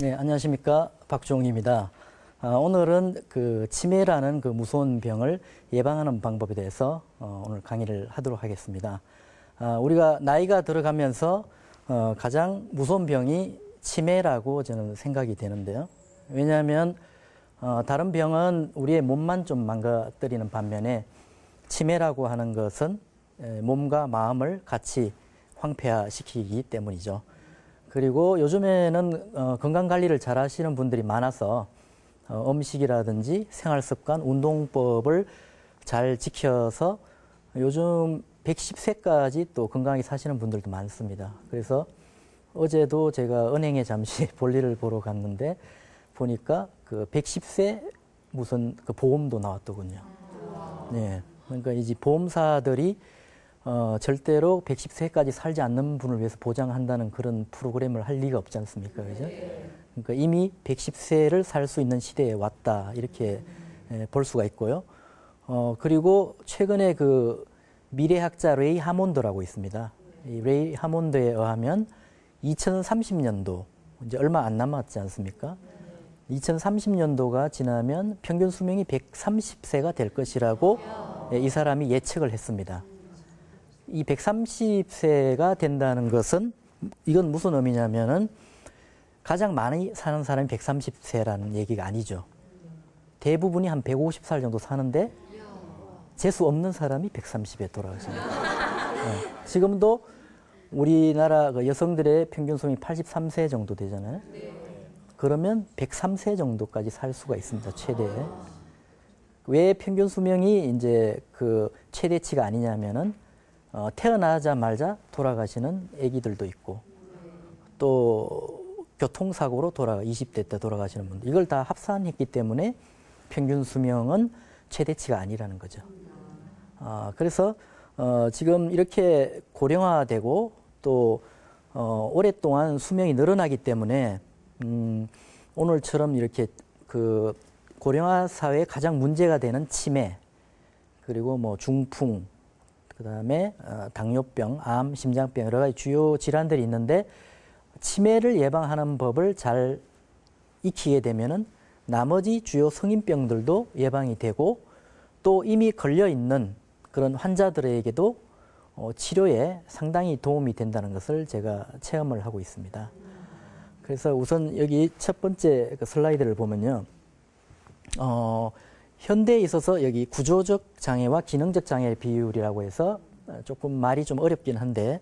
네, 안녕하십니까. 박종희입니다. 오늘은 그 치매라는 그 무서운 병을 예방하는 방법에 대해서 오늘 강의를 하도록 하겠습니다. 우리가 나이가 들어가면서 가장 무서운 병이 치매라고 저는 생각이 되는데요. 왜냐하면 다른 병은 우리의 몸만 좀 망가뜨리는 반면에 치매라고 하는 것은 몸과 마음을 같이 황폐화시키기 때문이죠. 그리고 요즘에는 건강관리를 잘 하시는 분들이 많아서 음식이라든지 생활습관, 운동법을 잘 지켜서 요즘 110세까지 또 건강하게 사시는 분들도 많습니다. 그래서 어제도 제가 은행에 잠시 볼일을 보러 갔는데 보니까 그 110세 무슨 그 보험도 나왔더군요. 네. 그러니까 이제 보험사들이 절대로 110세까지 살지 않는 분을 위해서 보장한다는 그런 프로그램을 할 리가 없지 않습니까? 그죠? 그러니까 이미 110세를 살 수 있는 시대에 왔다. 이렇게 볼 수가 있고요. 그리고 최근에 그 미래학자 레이 하몬드라고 있습니다. 이 레이 하몬드에 의하면 2030년도, 이제 얼마 안 남았지 않습니까? 2030년도가 지나면 평균 수명이 130세가 될 것이라고 이 사람이 예측을 했습니다. 이 130세가 된다는 것은 이건 무슨 의미냐면은 가장 많이 사는 사람이 130세라는 얘기가 아니죠. 대부분이 한 150살 정도 사는데 재수 없는 사람이 130에 돌아가십니다. 지금도 우리나라 그 여성들의 평균 수명이 83세 정도 되잖아요. 그러면 103세 정도까지 살 수가 있습니다. 최대. 왜 평균 수명이 이제 그 최대치가 아니냐면은 태어나자마자 돌아가시는 아기들도 있고 또 교통사고로 20대 때 돌아가시는 분들 이걸 다 합산했기 때문에 평균 수명은 최대치가 아니라는 거죠. 그래서 지금 이렇게 고령화되고 또 오랫동안 수명이 늘어나기 때문에 오늘처럼 이렇게 그 고령화 사회에 가장 문제가 되는 치매 그리고 뭐 중풍 그 다음에 당뇨병, 암, 심장병 여러 가지 주요 질환들이 있는데 치매를 예방하는 법을 잘 익히게 되면은 나머지 주요 성인병들도 예방이 되고 또 이미 걸려있는 그런 환자들에게도 치료에 상당히 도움이 된다는 것을 제가 체험을 하고 있습니다. 그래서 우선 여기 첫 번째 그 슬라이드를 보면요. 현대에 있어서 여기 구조적 장애와 기능적 장애의 비율이라고 해서 조금 말이 좀 어렵긴 한데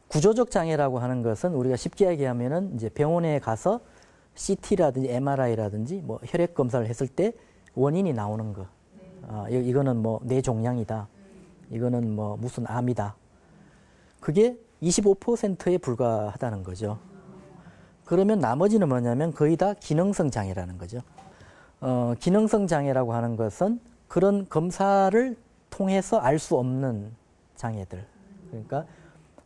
구조적 장애라고 하는 것은 우리가 쉽게 얘기하면은 이제 병원에 가서 CT라든지 MRI라든지 뭐 혈액 검사를 했을 때 원인이 나오는 거. 이거는 뭐 뇌종양이다. 이거는 뭐 무슨 암이다. 그게 25%에 불과하다는 거죠. 그러면 나머지는 뭐냐면 거의 다 기능성 장애라는 거죠. 기능성 장애라고 하는 것은 그런 검사를 통해서 알 수 없는 장애들. 그러니까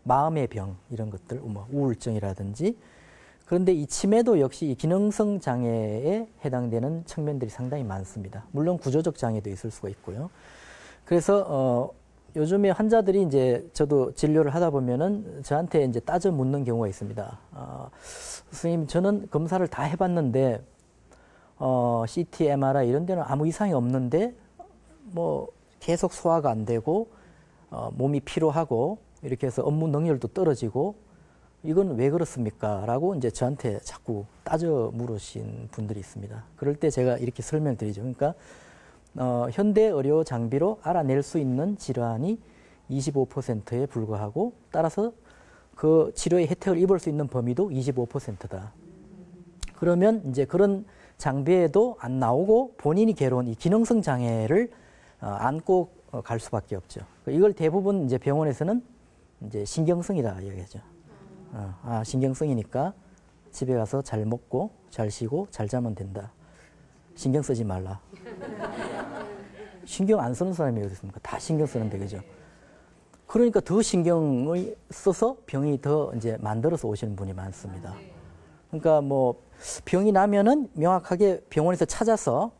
마음의 병 이런 것들, 뭐 우울증이라든지. 그런데 이 치매도 역시 이 기능성 장애에 해당되는 측면들이 상당히 많습니다. 물론 구조적 장애도 있을 수가 있고요. 그래서 요즘에 환자들이 이제 저도 진료를 하다 보면은 저한테 이제 따져 묻는 경우가 있습니다. 선생님, 저는 검사를 다 해봤는데 CT, MRI 이런 데는 아무 이상이 없는데 뭐 계속 소화가 안 되고 몸이 피로하고 이렇게 해서 업무 능률도 떨어지고 이건 왜 그렇습니까? 라고 이제 저한테 자꾸 따져 물으신 분들이 있습니다. 그럴 때 제가 이렇게 설명을 드리죠. 그러니까 현대 의료 장비로 알아낼 수 있는 질환이 25%에 불과하고 따라서 그 치료의 혜택을 입을 수 있는 범위도 25%다. 그러면 이제 그런 장비에도 안 나오고 본인이 괴로운 이 기능성 장애를 안고 갈 수밖에 없죠. 이걸 대부분 이제 병원에서는 이제 신경성이다 이야기하죠. 신경성이니까 집에 가서 잘 먹고 잘 쉬고 잘 자면 된다. 신경 쓰지 말라. 신경 안 쓰는 사람이 어디 있습니까? 다 신경 쓰는데 그죠? 그러니까 더 신경을 써서 병이 더 이제 만들어서 오시는 분이 많습니다. 그러니까 뭐 병이 나면은 명확하게 병원에서 찾아서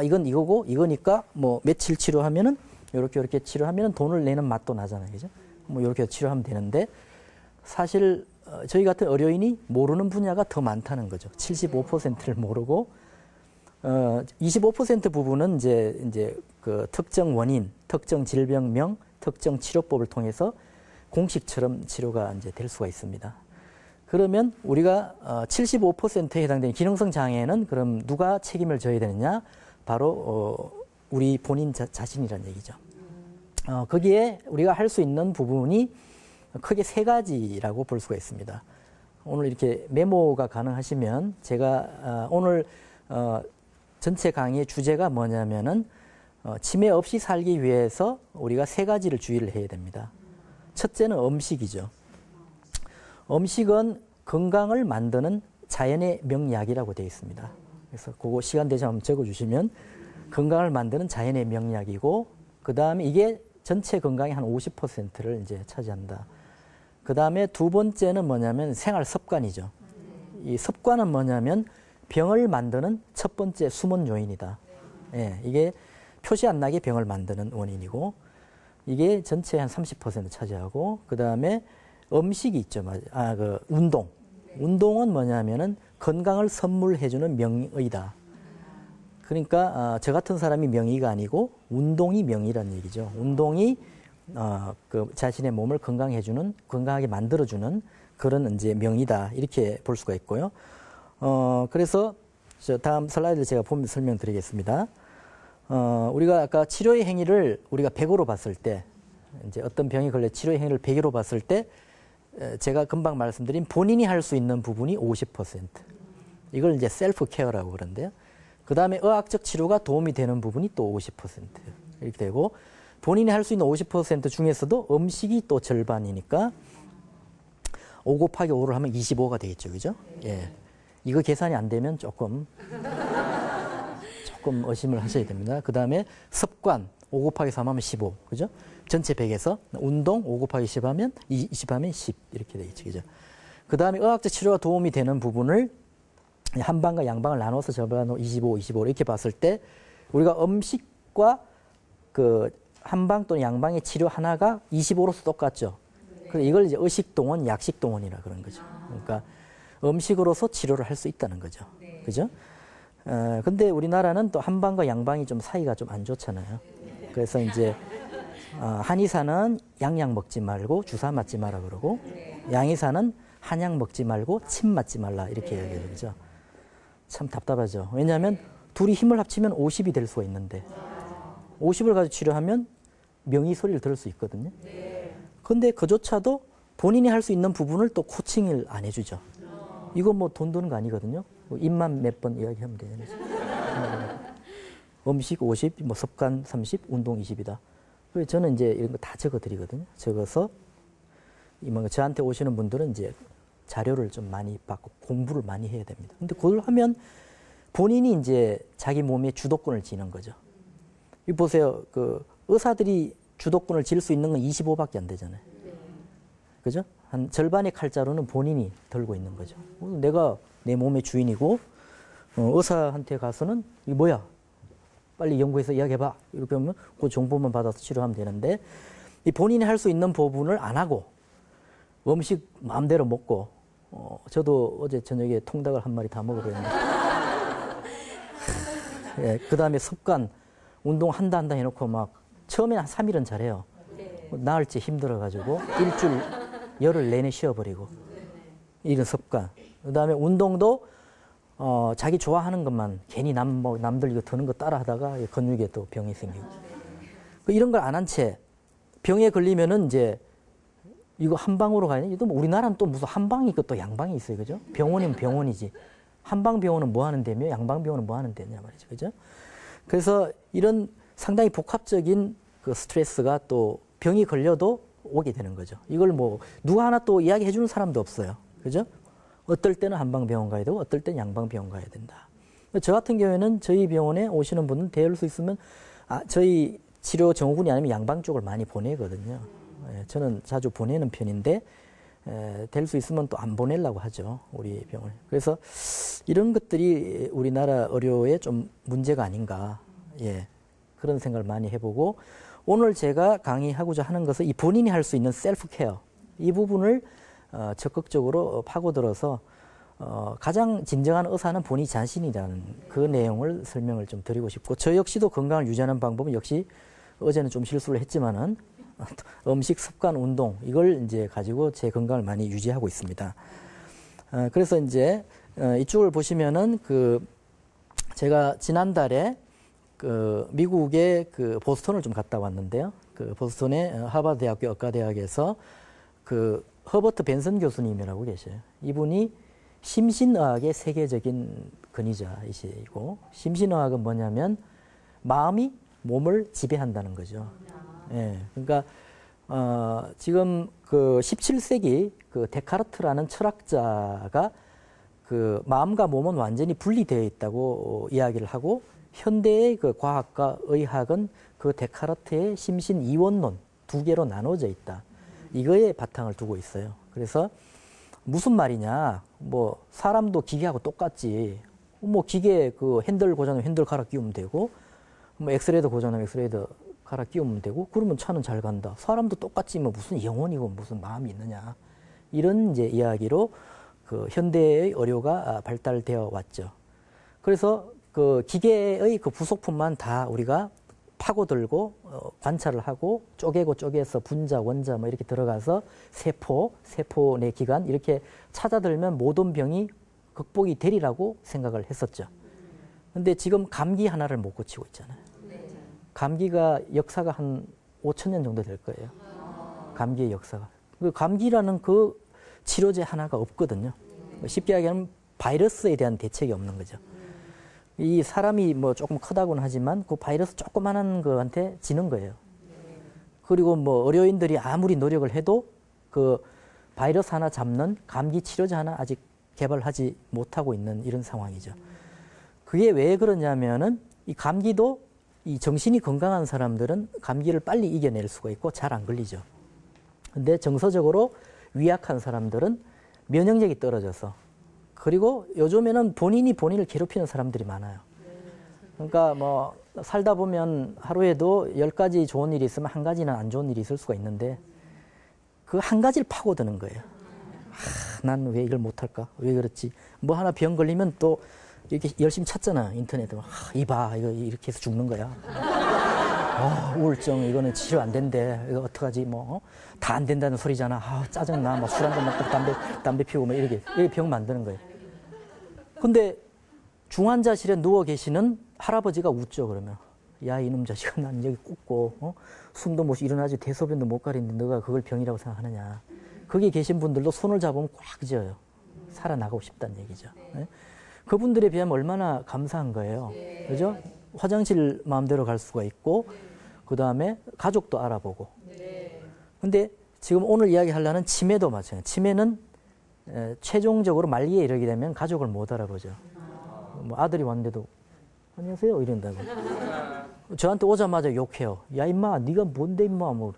이건 이거고 이거니까 뭐 며칠 치료하면은 이렇게 치료하면은 돈을 내는 맛도 나잖아요, 그죠? 뭐 이렇게 치료하면 되는데 사실 저희 같은 의료인이 모르는 분야가 더 많다는 거죠. 75%를 모르고 25% 부분은 이제 그 특정 원인, 특정 질병명, 특정 치료법을 통해서 공식처럼 치료가 이제 될 수가 있습니다. 그러면 우리가 75%에 해당되는 기능성 장애는 그럼 누가 책임을 져야 되느냐? 바로 우리 본인 자신이라는 얘기죠. 거기에 우리가 할 수 있는 부분이 크게 세 가지라고 볼 수가 있습니다. 오늘 이렇게 메모가 가능하시면 제가 오늘 전체 강의의 주제가 뭐냐면은 치매 없이 살기 위해서 우리가 세 가지를 주의를 해야 됩니다. 첫째는 음식이죠. 음식은 건강을 만드는 자연의 명약이라고 되어 있습니다. 그래서 그거 시간 되시면 한번 적어주시면 건강을 만드는 자연의 명약이고 그 다음에 이게 전체 건강의 한 50%를 이제 차지한다. 그 다음에 두 번째는 뭐냐면 생활 습관이죠. 이 습관은 뭐냐면 병을 만드는 첫 번째 숨은 요인이다. 예, 이게 표시 안 나게 병을 만드는 원인이고 이게 전체의 한 30% 차지하고 그 다음에 음식이 있죠. 그 운동. 운동은 뭐냐면은 건강을 선물해주는 명의다. 그러니까 저 같은 사람이 명의가 아니고 운동이 명의라는 얘기죠. 운동이 그 자신의 몸을 건강하게 만들어주는 그런 이제 명의다. 이렇게 볼 수가 있고요. 그래서 저 다음 슬라이드를 제가 보면 설명드리겠습니다. 우리가 아까 치료의 행위를 우리가 100으로 봤을 때, 이제 어떤 병이 걸려 치료의 행위를 100으로 봤을 때, 제가 금방 말씀드린 본인이 할 수 있는 부분이 50%. 이걸 이제 셀프 케어라고 그러는데요. 그 다음에 의학적 치료가 도움이 되는 부분이 또 50% 이렇게 되고, 본인이 할 수 있는 50% 중에서도 음식이 또 절반이니까 5 곱하기 5를 하면 25가 되겠죠. 그죠? 예. 이거 계산이 안 되면 조금 의심을 하셔야 됩니다. 그 다음에 습관 5 곱하기 3 하면 15. 그죠? 전체 100에서 운동 5 곱하기 10 하면 20 하면 10 이렇게 되겠죠. 그죠? 그 다음에 의학적 치료가 도움이 되는 부분을 한방과 양방을 나눠서 절반으로 25, 25 이렇게 봤을 때 우리가 음식과 그 한방 또는 양방의 치료 하나가 25로서 똑같죠. 그래서 이걸 이제 의식동원, 약식동원이라 그런 거죠. 그러니까 음식으로서 치료를 할 수 있다는 거죠. 그죠? 근데 우리나라는 또 한방과 양방이 좀 사이가 좀 안 좋잖아요. 그래서 이제 한의사는 양약 먹지 말고 주사 맞지 마라 그러고 양의사는 한약 먹지 말고 침 맞지 말라 이렇게 이야기해요. 그죠? 참 답답하죠. 왜냐하면 둘이 힘을 합치면 50이 될 수가 있는데 50을 가지고 치료하면 명의 소리를 들을 수 있거든요. 근데 그조차도 본인이 할 수 있는 부분을 또 코칭을 안 해주죠. 이거 뭐 돈 드는 거 아니거든요. 입만 몇 번 이야기하면 되잖아요. 음식 50, 뭐 습관 30, 운동 20이다. 그래서 저는 이제 이런 거 다 적어 드리거든요. 적어서 저한테 오시는 분들은 이제 자료를 좀 많이 받고 공부를 많이 해야 됩니다. 근데 그걸 하면 본인이 이제 자기 몸에 주도권을 쥐는 거죠. 이 보세요. 그 의사들이 주도권을 질 수 있는 건 25밖에 안 되잖아요. 그죠? 한 절반의 칼자루는 본인이 들고 있는 거죠. 내가 내 몸의 주인이고 의사한테 가서는 이게 뭐야? 빨리 연구해서 이야기해봐. 이렇게 하면 그 정보만 받아서 치료하면 되는데 이 본인이 할 수 있는 부분을 안 하고 음식 마음대로 먹고 저도 어제 저녁에 통닭을 한 마리 다 먹어버렸는데 예, 그 다음에 습관 운동한다 해놓고 막 처음에 한 3일은 잘해요. 나을지 힘들어가지고 일주일 열흘 내내 쉬어버리고 이런 습관. 그 다음에 운동도 자기 좋아하는 것만 괜히 남들 이거 드는 거 따라 하다가 근육에 또 병이 생기고 이런 걸 안 한 채 병에 걸리면은 이제 이거 한방으로 가야 돼. 뭐 우리나라는 또 무슨 한방이 있고 또 양방이 있어요. 그죠? 병원이면 병원이지. 한방병원은 뭐 하는 데며 양방병원은 뭐 하는 데냐 말이죠. 그죠? 그래서 이런 상당히 복합적인 그 스트레스가 또 병이 걸려도 오게 되는 거죠. 이걸 뭐 누가 하나 또 이야기해 주는 사람도 없어요. 그죠? 어떨 때는 한방병원 가야 되고 어떨 때는 양방병원 가야 된다. 저 같은 경우에는 저희 병원에 오시는 분은 대여를 수 있으면 저희 치료 정후군이 아니면 양방 쪽을 많이 보내거든요. 저는 자주 보내는 편인데 될 수 있으면 또 안 보내려고 하죠. 우리 병원에. 그래서 이런 것들이 우리나라 의료에 좀 문제가 아닌가. 예. 그런 생각을 많이 해보고 오늘 제가 강의하고자 하는 것은 이 본인이 할 수 있는 셀프 케어 이 부분을 적극적으로 파고들어서 가장 진정한 의사는 본인 자신이라는 그 내용을 설명을 좀 드리고 싶고, 저 역시도 건강을 유지하는 방법은 역시 어제는 좀 실수를 했지만은 음식, 습관, 운동 이걸 이제 가지고 제 건강을 많이 유지하고 있습니다. 그래서 이제 이쪽을 보시면은 제가 지난달에 미국의 보스턴을 좀 갔다 왔는데요. 보스턴의 하버드 대학교 의과대학에서 허버트 벤슨 교수님이라고 계셔요. 이분이 심신의학의 세계적인 근위자이시고, 심신의학은 뭐냐면 마음이 몸을 지배한다는 거죠. 예, 그러니까 지금 17세기 데카르트라는 철학자가 마음과 몸은 완전히 분리되어 있다고 이야기를 하고, 현대의 과학과 의학은 데카르트의 심신 이원론 두 개로 나눠져 있다. 이거에 바탕을 두고 있어요. 그래서 무슨 말이냐? 뭐 사람도 기계하고 똑같지. 뭐 기계 핸들 고장나면 핸들 갈아 끼우면 되고, 뭐 엑스레이도 고장나면 엑스레이도 갈아 끼우면 되고, 그러면 차는 잘 간다. 사람도 똑같지 뭐 무슨 영혼이고 무슨 마음이 있느냐. 이런 이제 이야기로 현대의 의료가 발달되어 왔죠. 그래서 기계의 부속품만 다 우리가 파고들고 관찰을 하고 쪼개서 분자, 원자 뭐 이렇게 들어가서 세포 내 기관 이렇게 찾아들면 모든 병이 극복이 되리라고 생각을 했었죠. 근데 지금 감기 하나를 못 고치고 있잖아요. 감기가 역사가 한 5,000년 정도 될 거예요. 감기의 역사가. 감기라는 치료제 하나가 없거든요. 쉽게 얘기하면 바이러스에 대한 대책이 없는 거죠. 이 사람이 뭐 조금 크다고는 하지만 바이러스 조그만한 거한테 지는 거예요. 그리고 뭐 의료인들이 아무리 노력을 해도 바이러스 하나 잡는 감기 치료제 하나 아직 개발하지 못하고 있는 이런 상황이죠. 그게 왜 그러냐면은 이 감기도 이 정신이 건강한 사람들은 감기를 빨리 이겨낼 수가 있고 잘 안 걸리죠. 근데 정서적으로 위약한 사람들은 면역력이 떨어져서, 그리고 요즘에는 본인이 본인을 괴롭히는 사람들이 많아요. 그러니까 뭐 살다 보면 하루에도 10가지 좋은 일이 있으면 한 가지는 안 좋은 일이 있을 수가 있는데, 그 한 가지를 파고드는 거예요. 난 왜 이걸 못할까? 왜 그렇지? 뭐 하나 병 걸리면 또 이렇게 열심히 찾잖아, 인터넷에. 이봐, 이거 이렇게 해서 죽는 거야. 우울증, 이거는 치료 안 된대. 이거 어떡하지? 뭐, 다 안 된다는 소리잖아. 짜증나. 뭐 술 한잔 먹고 담배 피우고 뭐 이렇게 병 만드는 거예요. 근데 중환자실에 누워 계시는 할아버지가 웃죠, 그러면. 야, 이놈 자식아, 난 여기 꽂고, 숨도 못 일어나지, 대소변도 못 가리는데 너가 그걸 병이라고 생각하느냐. 거기 계신 분들도 손을 잡으면 꽉 쥐어요. 살아나가고 싶다는 얘기죠. 네? 그분들에 비하면 얼마나 감사한 거예요. 그죠? 화장실 마음대로 갈 수가 있고, 그 다음에 가족도 알아보고. 근데 지금 오늘 이야기하려는 치매도 마찬가지예요. 치매는 최종적으로 말기에 이르게 되면 가족을 못 알아보죠. 뭐 아들이 왔는데도 안녕하세요 이런다고. 저한테 오자마자 욕해요. 야 임마, 네가 뭔데 임마. 뭐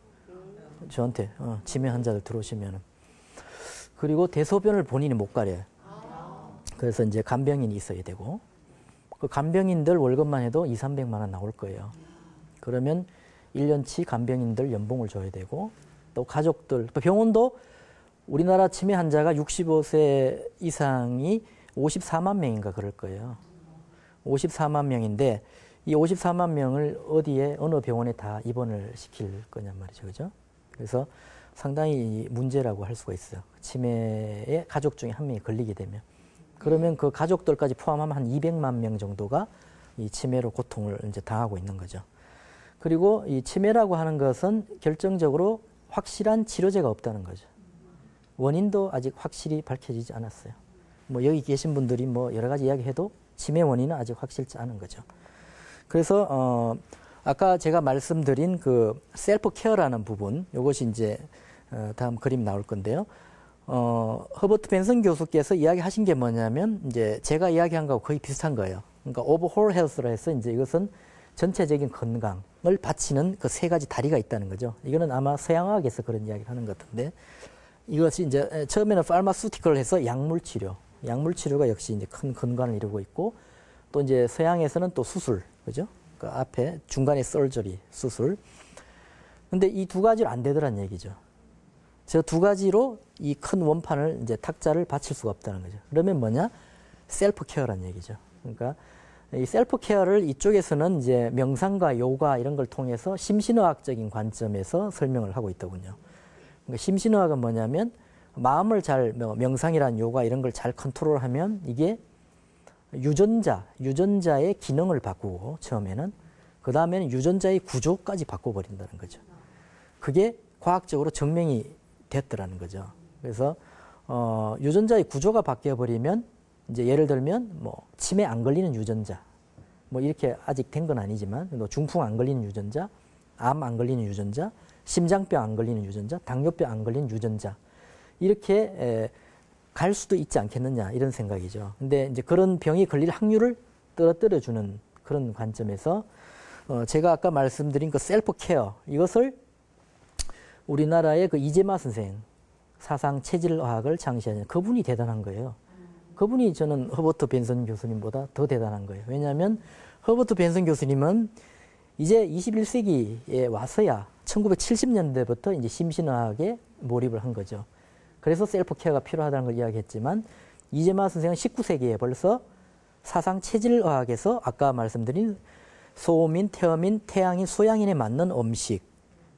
저한테 치매 환자들 들어오시면은. 그리고 대소변을 본인이 못 가려요. 그래서 이제 간병인이 있어야 되고, 그 간병인들 월급만 해도 200~300만 원 나올 거예요. 그러면 1년치 간병인들 연봉을 줘야 되고, 또 가족들, 또 병원도 우리나라 치매 환자가 65세 이상이 54만 명인가 그럴 거예요. 54만 명인데 이 54만 명을 어느 병원에 다 입원을 시킬 거냔 말이죠. 그죠? 그래서 상당히 문제라고 할 수가 있어요. 치매에 가족 중에 한 명이 걸리게 되면. 그러면 그 가족들까지 포함하면 한 200만 명 정도가 이 치매로 고통을 이제 당하고 있는 거죠. 그리고 이 치매라고 하는 것은 결정적으로 확실한 치료제가 없다는 거죠. 원인도 아직 확실히 밝혀지지 않았어요. 뭐 여기 계신 분들이 뭐 여러 가지 이야기해도 치매 원인은 아직 확실치 않은 거죠. 그래서 아까 제가 말씀드린 셀프 케어라는 부분, 이것이 이제 다음 그림 나올 건데요. 허버트 벤슨 교수께서 이야기하신 게 뭐냐면 이제 제가 이야기한 거하고 거의 비슷한 거예요. 그러니까 overall health라 해서 이제 이것은 전체적인 건강을 바치는 그 세 가지 다리가 있다는 거죠. 이거는 아마 서양학에서 그런 이야기를 하는 것 같은데, 이것이 이제 처음에는 파마수티컬 해서 약물 치료가 역시 이제 큰 근간을 이루고 있고, 또 이제 서양에서는 또 수술, 그죠? 그 앞에 중간에 설저리 수술. 근데 이 두 가지를 안 되더란 얘기죠. 저 두 가지로 이 큰 원판을 이제 탁자를 받칠 수가 없다는 거죠. 그러면 뭐냐? 셀프 케어라는 얘기죠. 그러니까 이 셀프 케어를 이쪽에서는 이제 명상과 요가 이런 걸 통해서 심신의학적인 관점에서 설명을 하고 있더군요. 그러니까 심신의학은 뭐냐면 마음을 잘 명상이란 요가 이런 걸 잘 컨트롤하면 이게 유전자의 기능을 바꾸고 처음에는 그 다음에는 유전자의 구조까지 바꿔버린다는 거죠. 그게 과학적으로 증명이 됐더라는 거죠. 그래서 유전자의 구조가 바뀌어버리면 이제 예를 들면 뭐 치매 안 걸리는 유전자 뭐 이렇게 아직 된 건 아니지만 중풍 안 걸리는 유전자, 암 안 걸리는 유전자, 심장병 안 걸리는 유전자, 당뇨병 안 걸리는 유전자 이렇게 갈 수도 있지 않겠느냐 이런 생각이죠. 근데 이제 그런 병이 걸릴 확률을 떨어뜨려주는 그런 관점에서 제가 아까 말씀드린 그 셀프 케어 이것을 우리나라의 그 이재마 선생 사상 체질의학을 창시한 그분이 대단한 거예요. 그분이 저는 허버트 벤슨 교수님보다 더 대단한 거예요. 왜냐하면 허버트 벤슨 교수님은 이제 21세기에 와서야 1970년대부터 이제 심신의학에 몰입을 한 거죠. 그래서 셀프 케어가 필요하다는 걸 이야기했지만 이재마 선생은 19세기에 벌써 사상 체질의학에서 아까 말씀드린 소음인, 태음인, 태양인, 소양인에 맞는 음식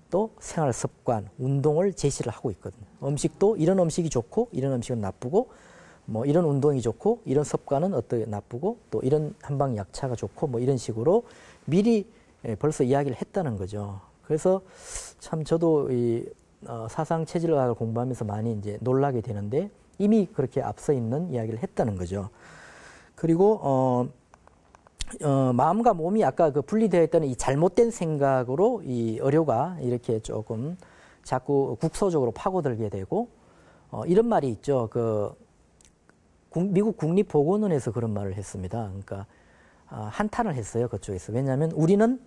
또 생활 습관, 운동을 제시를 하고 있거든요. 음식도 이런 음식이 좋고 이런 음식은 나쁘고 뭐 이런 운동이 좋고 이런 습관은 어떻게 나쁘고 또 이런 한방 약차가 좋고 뭐 이런 식으로 미리 벌써 이야기를 했다는 거죠. 그래서 참 저도 이 사상 체질의학을 공부하면서 많이 이제 놀라게 되는데 이미 그렇게 앞서 있는 이야기를 했다는 거죠. 그리고 마음과 몸이 아까 그 분리되어 있다는 이 잘못된 생각으로 이 의료가 이렇게 조금 자꾸 국소적으로 파고들게 되고 이런 말이 있죠. 그 미국 국립보건원에서 그런 말을 했습니다. 그러니까 한탄을 했어요. 그쪽에서. 왜냐하면 우리는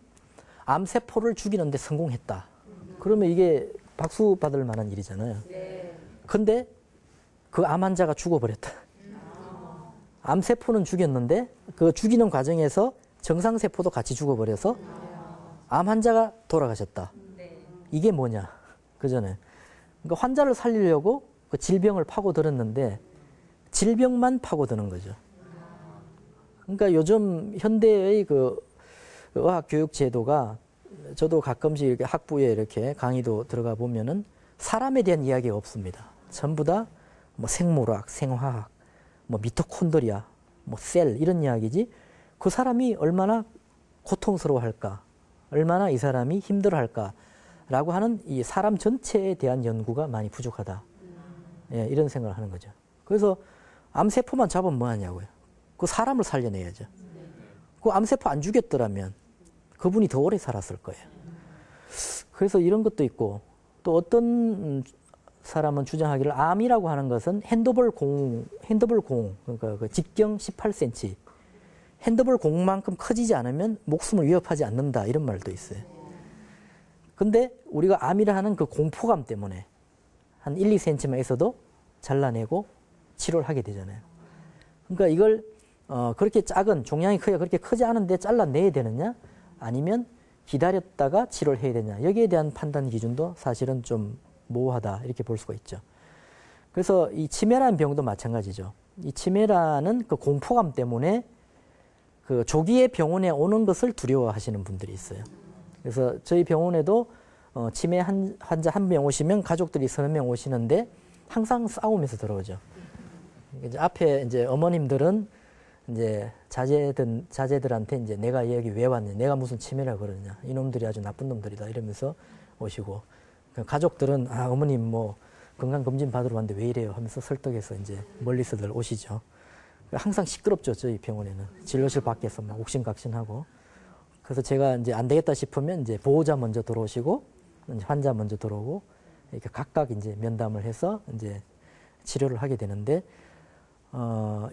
암세포를 죽이는데 성공했다. 그러면 이게 박수 받을 만한 일이잖아요. 근데 그 암 환자가 죽어버렸다. 암세포는 죽였는데 그 죽이는 과정에서 정상세포도 같이 죽어버려서 암 환자가 돌아가셨다. 이게 뭐냐. 그전에. 그러니까 환자를 살리려고 그 질병을 파고들었는데 질병만 파고드는 거죠. 그러니까 요즘 현대의 그 의학 교육 제도가 저도 가끔씩 이렇게 학부에 이렇게 강의도 들어가 보면은 사람에 대한 이야기가 없습니다. 전부 다 뭐 생물학, 생화학, 뭐 미토콘드리아, 뭐 셀 이런 이야기지 그 사람이 얼마나 고통스러워할까, 얼마나 이 사람이 힘들어할까라고 하는 이 사람 전체에 대한 연구가 많이 부족하다. 예, 이런 생각을 하는 거죠. 그래서 암세포만 잡으면 뭐하냐고요. 그 사람을 살려내야죠. 그 암세포 안 죽였더라면 그분이 더 오래 살았을 거예요. 그래서 이런 것도 있고 또 어떤 사람은 주장하기를 암이라고 하는 것은 핸드볼 공 그러니까 그 직경 18cm 핸드볼 공만큼 커지지 않으면 목숨을 위협하지 않는다 이런 말도 있어요. 근데 우리가 암이라 하는 그 공포감 때문에 한 1, 2cm만 있어도 잘라내고 치료를 하게 되잖아요. 그러니까 이걸 그렇게 작은 종양이 크기가 그렇게 크지 않은데 잘라내야 되느냐 아니면 기다렸다가 치료를 해야 되냐 여기에 대한 판단 기준도 사실은 좀 모호하다 이렇게 볼 수가 있죠. 그래서 이 치매라는 병도 마찬가지죠. 이 치매라는 그 공포감 때문에 그 조기에 병원에 오는 것을 두려워하시는 분들이 있어요. 그래서 저희 병원에도 치매 환자 한 명 오시면 가족들이 3명 오시는데 항상 싸우면서 들어오죠. 이제 앞에 이제 어머님들은 이제 자제들한테 이제 내가 여기 왜 왔냐, 내가 무슨 치매라 그러냐, 이놈들이 아주 나쁜 놈들이다 이러면서 오시고 가족들은 어머님 뭐 건강검진 받으러 왔는데 왜 이래요 하면서 설득해서 이제 멀리서들 오시죠. 항상 시끄럽죠 저희 병원에는 진료실 밖에서 막 옥신각신하고. 그래서 제가 이제 안 되겠다 싶으면 이제 보호자 먼저 들어오시고 이제 환자 먼저 들어오고 이렇게 각각 이제 면담을 해서 이제 치료를 하게 되는데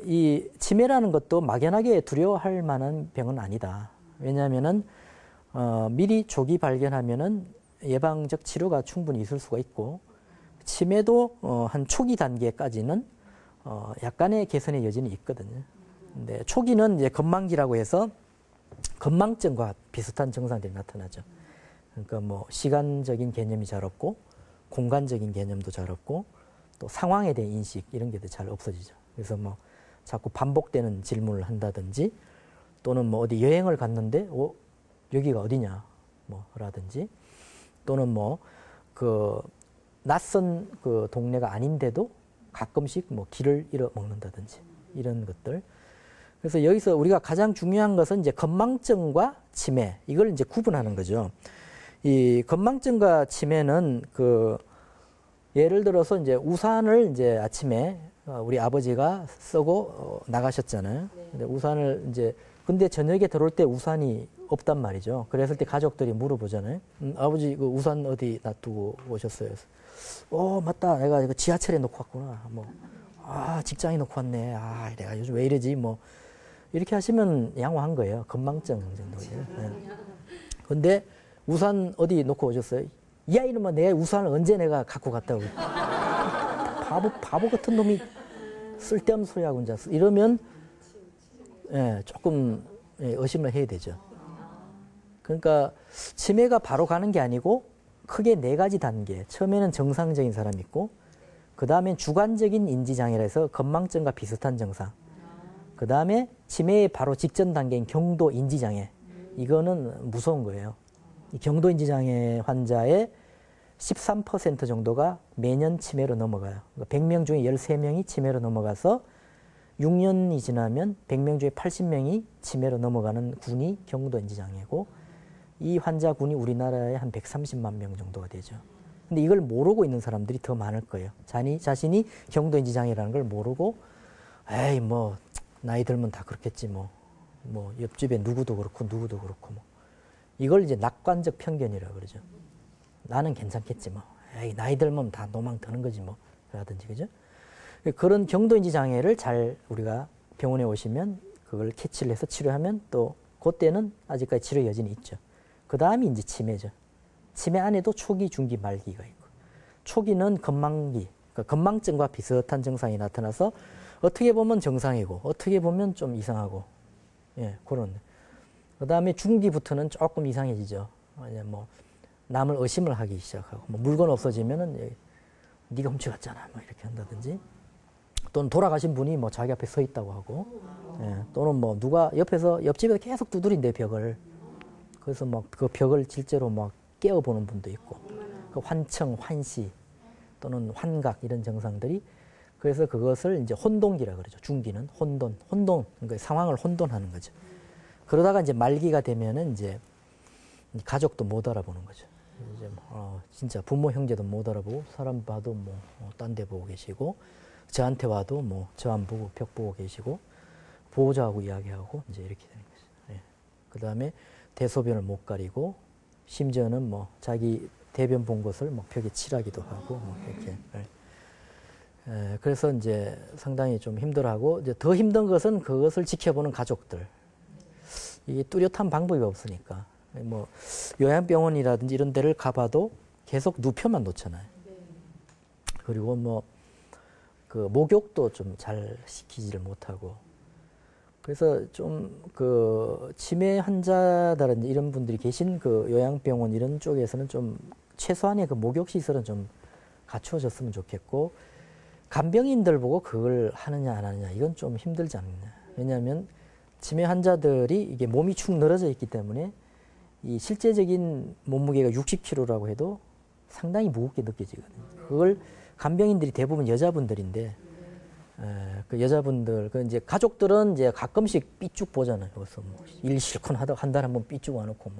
이 치매라는 것도 막연하게 두려워할 만한 병은 아니다. 왜냐하면은 미리 조기 발견하면은 예방적 치료가 충분히 있을 수가 있고 치매도 한 초기 단계까지는 약간의 개선의 여지는 있거든요. 근데 초기는 이제 건망기라고 해서 건망증과 비슷한 증상들이 나타나죠. 그러니까 뭐 시간적인 개념이 잘 없고 공간적인 개념도 잘 없고 또 상황에 대한 인식 이런 게 잘 없어지죠. 그래서 뭐 자꾸 반복되는 질문을 한다든지 또는 뭐 어디 여행을 갔는데 여기가 어디냐 뭐라든지 또는 뭐 그 낯선 그 동네가 아닌데도 가끔씩 뭐 길을 잃어먹는다든지 이런 것들. 그래서 여기서 우리가 가장 중요한 것은 이제 건망증과 치매 이걸 이제 구분하는 거죠. 이 건망증과 치매는 그 예를 들어서 이제 우산을 이제 아침에 우리 아버지가 쓰고 나가셨잖아요. 근데 우산을 이제 근데 저녁에 들어올 때 우산이 없단 말이죠. 그랬을 때 가족들이 물어보잖아요. 아버지 그 우산 어디 놔두고 오셨어요? 맞다. 내가 이거 지하철에 놓고 왔구나. 직장에 놓고 왔네. 내가 요즘 왜 이러지? 이렇게 하시면 양호한 거예요. 건망증 정도예요. 네. 근데 우산 어디 놓고 오셨어요? 야, 이놈아, 내 우산을 언제 내가 갖고 갔다고. 바보 같은 놈이 쓸데없는 소리 하고 혼자 이러면 조금 의심을 해야 되죠. 그러니까 치매가 바로 가는 게 아니고 크게 4가지 단계. 처음에는 정상적인 사람이 있고 그 다음엔 주관적인 인지장애라 해서 건망증과 비슷한 증상. 그 다음에 치매의 바로 직전 단계인 경도 인지장애. 이거는 무서운 거예요. 이 경도 인지장애 환자의 13% 정도가 매년 치매로 넘어가요. 그러니까 100명 중에 13명이 치매로 넘어가서 6년이 지나면 100명 중에 80명이 치매로 넘어가는 군이 경도 인지장애고 이 환자 군이 우리나라에 한 130만 명 정도가 되죠. 근데 이걸 모르고 있는 사람들이 더 많을 거예요. 자신이 경도 인지장애라는 걸 모르고 에이 나이 들면 다 그렇겠지 옆집에 누구도 그렇고 이걸 이제 낙관적 편견이라고 그러죠. 나는 괜찮겠지 에이 나이 들면 다 노망 드는 거지 라든지 그죠? 그런 경도인지 장애를 잘 우리가 병원에 오시면 그걸 캐치를 해서 치료하면 또 그때는 아직까지 치료 여진이 있죠. 그 다음이 이제 치매죠. 치매 안에도 초기, 중기, 말기가 있고 초기는 건망기, 그러니까 건망증과 비슷한 증상이 나타나서 어떻게 보면 정상이고 어떻게 보면 좀 이상하고 그런. 그 다음에 중기부터는 조금 이상해지죠. 남을 의심을 하기 시작하고 물건 없어지면은 네가 훔쳐갔잖아 이렇게 한다든지 또는 돌아가신 분이 자기 앞에 서 있다고 하고 또는 누가 옆집에서 계속 두드린대 벽을. 그래서 그 벽을 실제로 깨어보는 분도 있고 그 환청, 환시 또는 환각 이런 증상들이 그래서 그것을 이제 혼동기라 그러죠. 중기는 혼돈 그러니까 상황을 혼돈하는 거죠. 그러다가 이제 말기가 되면은 이제 가족도 못 알아보는 거죠. 이제 진짜 부모 형제도 못 알아보고 사람 봐도 딴 데 보고 계시고 저한테 와도 저 안 보고 벽 보고 계시고 보호자하고 이야기하고 이제 이렇게 되는 거죠. 그 다음에 대소변을 못 가리고 심지어는 자기 대변 본 것을 벽에 칠하기도 하고 이렇게. 그래서 이제 상당히 좀 힘들어하고 이제 더 힘든 것은 그것을 지켜보는 가족들. 이게 뚜렷한 방법이 없으니까 요양병원이라든지 이런 데를 가봐도 계속 누표만 놓잖아요. 그리고 그 목욕도 좀 잘 시키지를 못하고 그래서 좀 그 치매 환자다든지 이런 분들이 계신 그 요양병원 이런 쪽에서는 좀 최소한의 그 목욕 시설은 좀 갖추어졌으면 좋겠고 간병인들 보고 그걸 하느냐 안 하느냐 이건 좀 힘들지 않느냐. 왜냐하면 치매 환자들이 이게 몸이 축 늘어져 있기 때문에 이 실제적인 몸무게가 60kg라고 해도 상당히 무겁게 느껴지거든요. 그걸 간병인들이 대부분 여자분들인데 그 여자분들 그 이제 가족들은 이제 가끔씩 삐쭉 보잖아요. 그래서 일 실컷 하다 한 달에 한 번 삐쭉 와놓고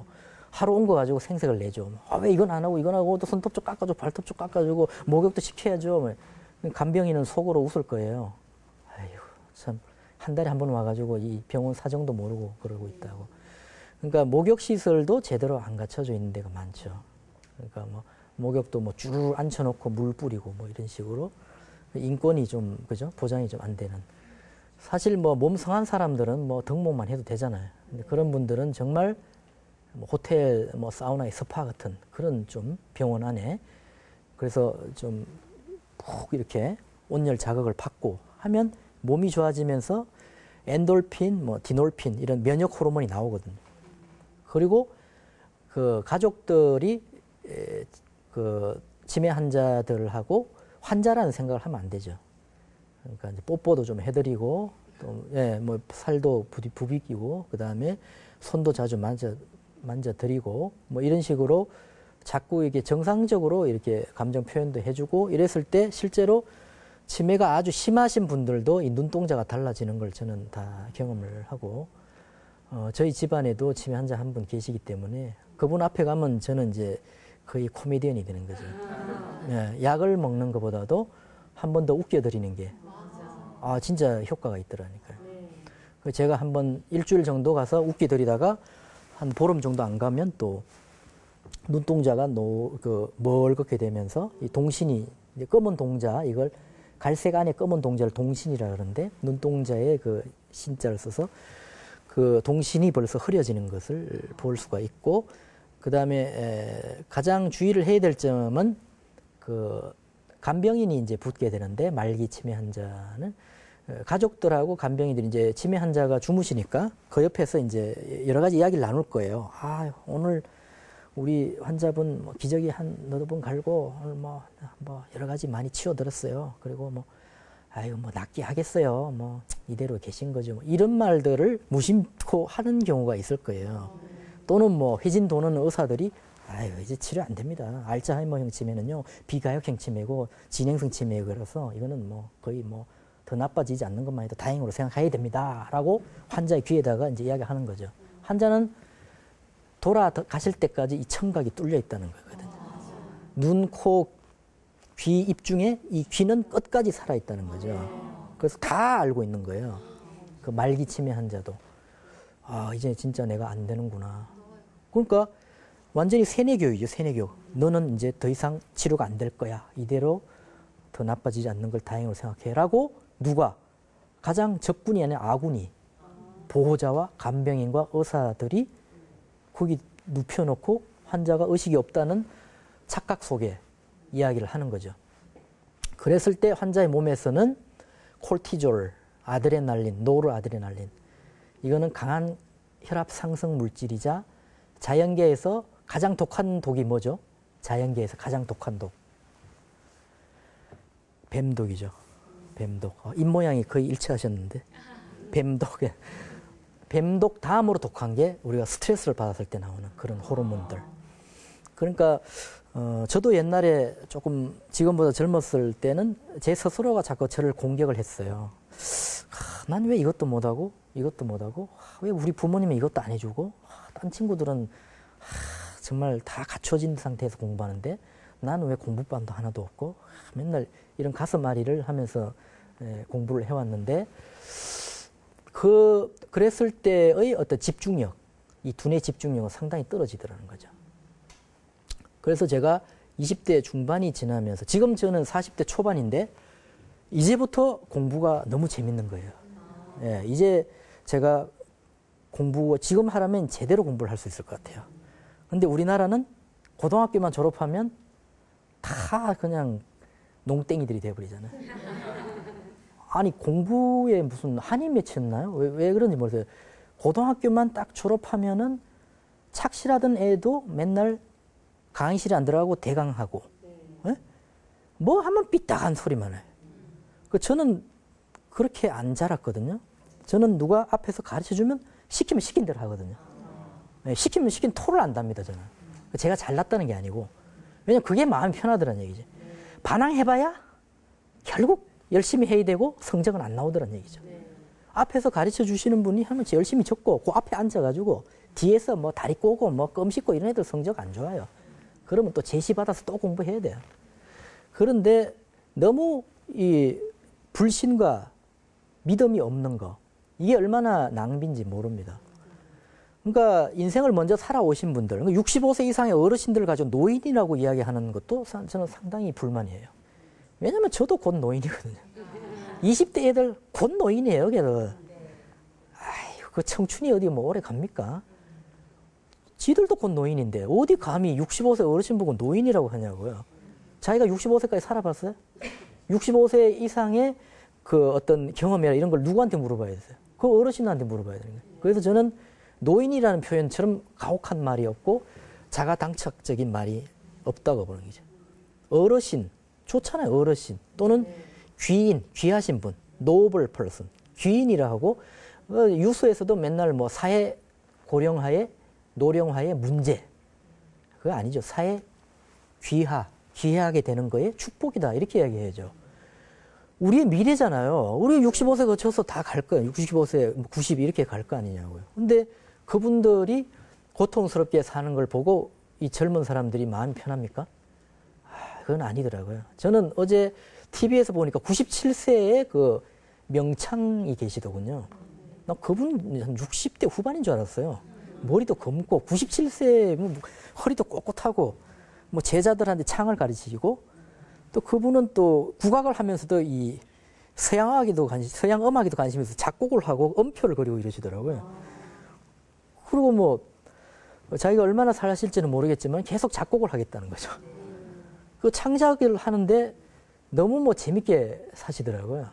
하루 온 거 가지고 생색을 내죠. 왜 이건 안 하고 이건 하고 또 손톱 좀 깎아주고 발톱 좀 깎아주고 목욕도 시켜야죠. 간병인은 속으로 웃을 거예요. 아이고 참 한 달에 한 번 와가지고 이 병원 사정도 모르고 그러고 있다고. 그러니까 목욕 시설도 제대로 안 갖춰져 있는 데가 많죠. 그러니까 목욕도 줄 앉혀놓고 물 뿌리고 이런 식으로 인권이 좀 그죠 보장이 좀 안 되는. 사실 몸 성한 사람들은 등록만 해도 되잖아요. 근데 그런 분들은 정말 호텔 사우나의 스파 같은 그런 좀 병원 안에 그래서 좀 푹 이렇게 온열 자극을 받고 하면 몸이 좋아지면서 엔돌핀, 디놀핀 이런 면역 호르몬이 나오거든요. 그리고 그 가족들이 그 치매 환자들하고 환자라는 생각을 하면 안 되죠. 그러니까 이제 뽀뽀도 좀 해드리고, 또, 예, 뭐 살도 부비기고, 그 다음에 손도 자주 만져드리고, 뭐 이런 식으로 자꾸 이게 정상적으로 이렇게 감정 표현도 해주고, 이랬을 때 실제로 치매가 아주 심하신 분들도 이 눈동자가 달라지는 걸 저는 다 경험을 하고, 저희 집안에도 치매 환자 한 분 계시기 때문에 그분 앞에 가면 저는 이제 거의 코미디언이 되는 거죠. 예, 약을 먹는 것보다도 한 번 더 웃겨드리는 게, 진짜 효과가 있더라니까요. 제가 한 번 일주일 정도 가서 웃겨드리다가 한 보름 정도 안 가면 또 눈동자가 멀겋게 되면서 이 동신이, 이제 검은 동자, 이걸 갈색 안에 검은 동자를 동신이라 그러는데, 눈동자에 그 신자를 써서 그 동신이 벌써 흐려지는 것을 볼 수가 있고, 그 다음에 가장 주의를 해야 될 점은 그 간병인이 이제 붙게 되는데, 말기 치매 환자는 가족들하고 간병인들이 이제 치매 환자가 주무시니까 그 옆에서 이제 여러 가지 이야기를 나눌 거예요. 오늘 우리 환자분 뭐 기저귀 너도 번 갈고 오늘 뭐 여러 가지 많이 치워들었어요. 그리고 뭐 낫게 하겠어요. 뭐 이대로 계신 거죠. 뭐 이런 말들을 무심코 하는 경우가 있을 거예요. 또는 뭐 회진 도는 의사들이 이제 치료 안 됩니다. 알츠하이머형 치매는요, 비가역형 치매고 진행성 치매라서 이거는 뭐 거의 뭐 더 나빠지지 않는 것만 해도 다행으로 생각해야 됩니다. 라고 환자의 귀에다가 이제 이야기하는 거죠. 환자는 돌아가실 때까지 이 청각이 뚫려 있다는 거거든요. 눈, 코, 귀, 입 중에 이 귀는 끝까지 살아있다는 거죠. 그래서 다 알고 있는 거예요. 그 말기 치매 환자도. 이제 진짜 내가 안 되는구나. 그러니까 완전히 세뇌교육이죠, 세뇌교육. 너는 이제 더 이상 치료가 안 될 거야. 이대로 더 나빠지지 않는 걸 다행으로 생각해. 라고 누가? 가장 적군이 아니라 아군이, 보호자와 간병인과 의사들이 거기 눕혀놓고 환자가 의식이 없다는 착각 속에 이야기를 하는 거죠. 그랬을 때 환자의 몸에서는 콜티졸, 아드레날린, 노르아드레날린, 이거는 강한 혈압 상승 물질이자 자연계에서 가장 독한 독이 뭐죠? 자연계에서 가장 독한 독. 뱀독이죠. 뱀독. 입 모양이 거의 일치하셨는데. 뱀독. 뱀독 다음으로 독한 게 우리가 스트레스를 받았을 때 나오는 그런 호르몬들. 그러니까 저도 옛날에 조금 지금보다 젊었을 때는 제 스스로가 자꾸 저를 공격을 했어요. 난 왜 이것도 못하고 이것도 못하고, 왜 우리 부모님이 이것도 안 해주고, 딴 친구들은 정말 다 갖춰진 상태에서 공부하는데 나는 왜 공부반도 하나도 없고, 맨날 이런 가슴앓이를 하면서 공부를 해왔는데, 그랬을 때의 어떤 집중력, 이 두뇌 집중력은 상당히 떨어지더라는 거죠. 그래서 제가 20대 중반이 지나면서, 지금 저는 40대 초반인데 이제부터 공부가 너무 재밌는 거예요. 이제 제가 지금 하라면 제대로 공부를 할 수 있을 것 같아요. 근데 우리나라는 고등학교만 졸업하면 다 그냥 농땡이들이 돼버리잖아요. 아니, 공부에 무슨 한이 맺혔나요? 왜 그런지 모르겠어요. 고등학교만 딱 졸업하면은 착실하던 애도 맨날 강의실에 안 들어가고 대강하고, 뭐 하면 삐딱한 소리만 해요. 저는 그렇게 안 자랐거든요. 저는 누가 앞에서 가르쳐주면 시키면 시킨 대로 하거든요. 시키면 시킨 토를 안 답니다, 저는. 제가 잘났다는 게 아니고. 왜냐면 그게 마음이 편하더란 얘기죠. 반항해봐야 결국 열심히 해야 되고 성적은 안 나오더란 얘기죠. 앞에서 가르쳐 주시는 분이 하면 열심히 적고, 그 앞에 앉아가지고 뒤에서 뭐 다리 꼬고 뭐 껌 씹고 이런 애들 성적 안 좋아요. 그러면 또 제시받아서 또 공부해야 돼요. 그런데 너무 이 불신과 믿음이 없는 거, 이게 얼마나 낭비인지 모릅니다. 그러니까 인생을 먼저 살아오신 분들, 65세 이상의 어르신들을 가지고 노인이라고 이야기하는 것도 저는 상당히 불만이에요. 왜냐면 저도 곧 노인이거든요. 20대 애들 곧 노인이에요, 걔들. 그 청춘이 어디 뭐 오래 갑니까? 지들도 곧 노인인데 어디 감히 65세 어르신 보고 노인이라고 하냐고요. 자기가 65세까지 살아봤어요? 65세 이상의 그 어떤 경험이나 이런 걸 누구한테 물어봐야 돼요? 그 어르신한테 물어봐야 되는 거예요. 그래서 저는 노인이라는 표현처럼 가혹한 말이 없고 자가당착적인 말이 없다고 보는 거죠. 어르신, 좋잖아요, 어르신. 또는 귀인, 귀하신 분, 노블 퍼슨, 귀인이라 하고, 유수에서도 맨날 뭐 사회 고령화의, 노령화의 문제. 그거 아니죠. 사회 귀하게 되는 거에 축복이다. 이렇게 이야기해야죠. 우리의 미래잖아요. 우리 65세 거쳐서 다 갈 거예요. 65세, 90 이렇게 갈 거 아니냐고요. 근데 그분들이 고통스럽게 사는 걸 보고 이 젊은 사람들이 마음이 편합니까? 그건 아니더라고요. 저는 어제 TV에서 보니까 97세의 그 명창이 계시더군요. 나 그분 한 60대 후반인 줄 알았어요. 머리도 검고 97세 뭐 허리도 꼿꼿하고 뭐 제자들한테 창을 가르치고 또 그분은 또 국악을 하면서도 이 서양 음악에도 관심이 있어서 작곡을 하고 음표를 그리고 이러시더라고요. 그리고 뭐 자기가 얼마나 사실지는 모르겠지만 계속 작곡을 하겠다는 거죠. 그 창작을 하는데 너무 뭐 재밌게 사시더라고요.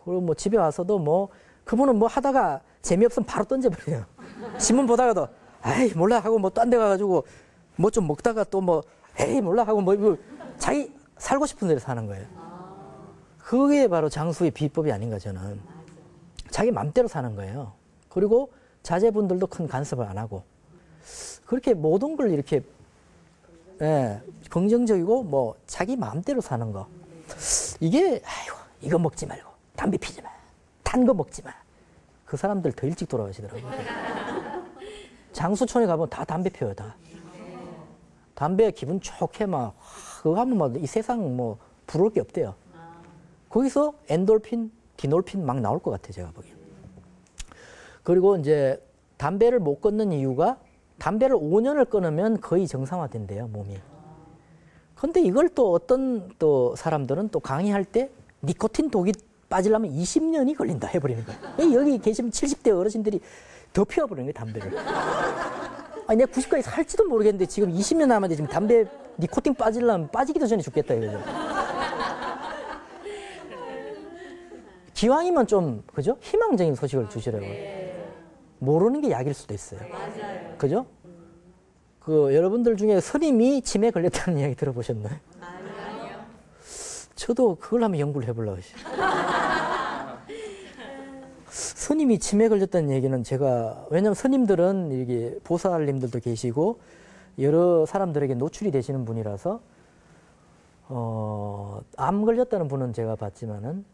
그리고 뭐 집에 와서도 뭐 그분은 뭐 하다가 재미없으면 바로 던져버려요. 신문 보다가도 에이 몰라 하고 뭐 딴 데 가가지고 뭐 좀 먹다가 또 뭐 에이 몰라 하고 뭐 자기 살고 싶은 대로 사는 거예요. 그게 바로 장수의 비법이 아닌가 저는. 자기 맘대로 사는 거예요. 그리고 자제분들도 큰 간섭을 안 하고 그렇게 모든 걸 이렇게 긍정적이고 뭐 자기 마음대로 사는 거. 이게 아이고 이거 먹지 말고 담배 피지 마. 단 거 먹지 마. 그 사람들 더 일찍 돌아가시더라고요. 장수촌에 가면 다 담배 피워요. 다. 담배 기분 좋게 막 그거 하면 막 이 세상 뭐 부러울 게 없대요. 거기서 엔돌핀, 디놀핀 막 나올 것 같아요. 제가 보기엔. 그리고 이제 담배를 못 끊는 이유가 담배를 5년을 끊으면 거의 정상화된대요, 몸이. 근데 이걸 또 어떤 또 사람들은 또 강의할 때 니코틴 독이 빠지려면 20년이 걸린다 해버리는 거예요. 여기 계시면 70대 어르신들이 더 피워버리는 거예요, 담배를. 아니, 내가 90까지 살지도 모르겠는데 지금 20년 남았는데 지금 담배 니코틴 빠지려면 빠지기도 전에 죽겠다 이거죠. 기왕이면 좀, 그죠? 희망적인 소식을 주시라고요. 모르는 게 약일 수도 있어요. 맞아요. 그죠? 그 여러분들 중에 스님이 치매에 걸렸다는 이야기 들어보셨나요? 아니요. 저도 그걸 한번 연구를 해보려고 했어요. 스님이 치매에 걸렸다는 얘기는 제가 왜냐하면 스님들은 이게 보살님들도 계시고 여러 사람들에게 노출이 되시는 분이라서 암 걸렸다는 분은 제가 봤지만은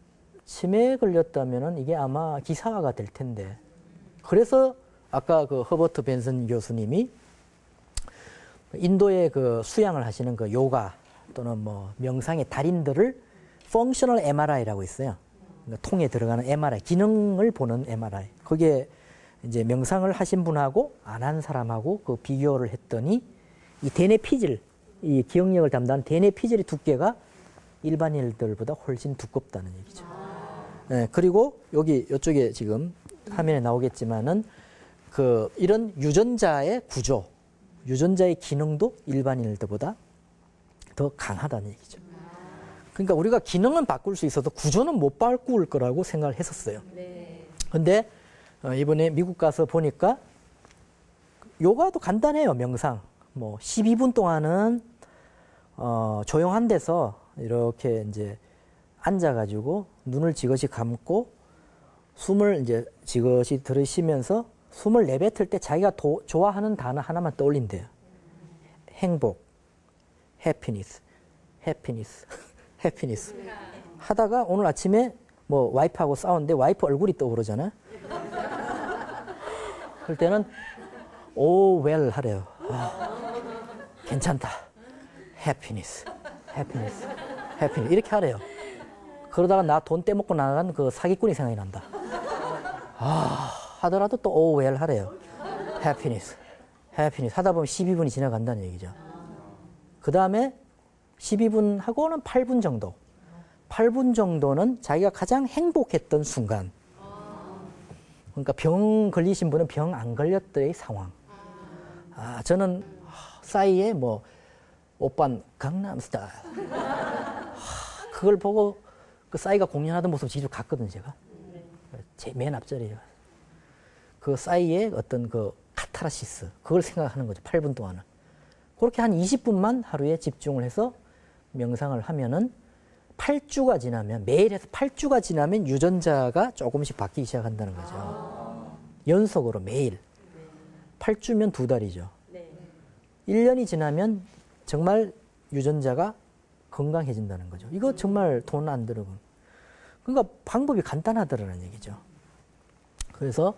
치매에 걸렸다면은 이게 아마 기사화가 될 텐데. 그래서 아까 그 허버트 벤슨 교수님이 인도의 그 수양을 하시는 그 요가 또는 뭐 명상의 달인들을 펑셔널 MRI라고 있어요. 그러니까 통에 들어가는 MRI, 기능을 보는 MRI. 거기에 이제 명상을 하신 분하고 안 한 사람하고 그 비교를 했더니 이 대뇌 피질, 이 기억력을 담당하는 대뇌 피질의 두께가 일반인들보다 훨씬 두껍다는 얘기죠. 네, 그리고 여기 이쪽에 지금 화면에 나오겠지만은 그 이런 유전자의 구조, 유전자의 기능도 일반인들보다 더 강하다는 얘기죠. 그러니까 우리가 기능은 바꿀 수 있어도 구조는 못 바꿀 거라고 생각을 했었어요. 근데 이번에 미국 가서 보니까 요가도 간단해요. 명상. 뭐 12분 동안은 조용한 데서 이렇게 이제 앉아가지고 눈을 지그시 감고 숨을 이제 지그시 들이쉬면서 숨을 내뱉을 때 자기가 좋아하는 단어 하나만 떠올린대요. 행복, 해피니스, 해피니스, 해피니스. 하다가 오늘 아침에 뭐 와이프하고 싸웠는데 와이프 얼굴이 떠오르잖아요. 그럴 때는 오 웰 하래요. 괜찮다. 해피니스, 해피니스, 해피니스 이렇게 하래요. 그러다가 나 돈 떼먹고 나간 그 사기꾼이 생각이 난다. 하더라도 또 오 웰 하래요. 해피니스, 해피니스 하다 보면 12분이 지나간다는 얘기죠. 그 다음에 12분 하고는 8분 정도. 8분 정도는 자기가 가장 행복했던 순간. 그러니까 병 걸리신 분은 병 안 걸렸더의 상황. 저는 싸이의 뭐 오빤 강남스타일. 그걸 보고 그 싸이가 공연하던 모습 직접 갔거든요, 제가. 제 맨 앞자리에. 그 싸이의 어떤 그 카타르시스, 그걸 생각하는 거죠, 8분 동안은. 그렇게 한 20분만 하루에 집중을 해서 명상을 하면은 8주가 지나면, 매일 해서 8주가 지나면 유전자가 조금씩 바뀌기 시작한다는 거죠. 연속으로 매일. 8주면 2달이죠. 1년이 지나면 정말 유전자가 건강해진다는 거죠. 이거 정말 돈 안 들고. 그러니까 방법이 간단하더라는 얘기죠. 그래서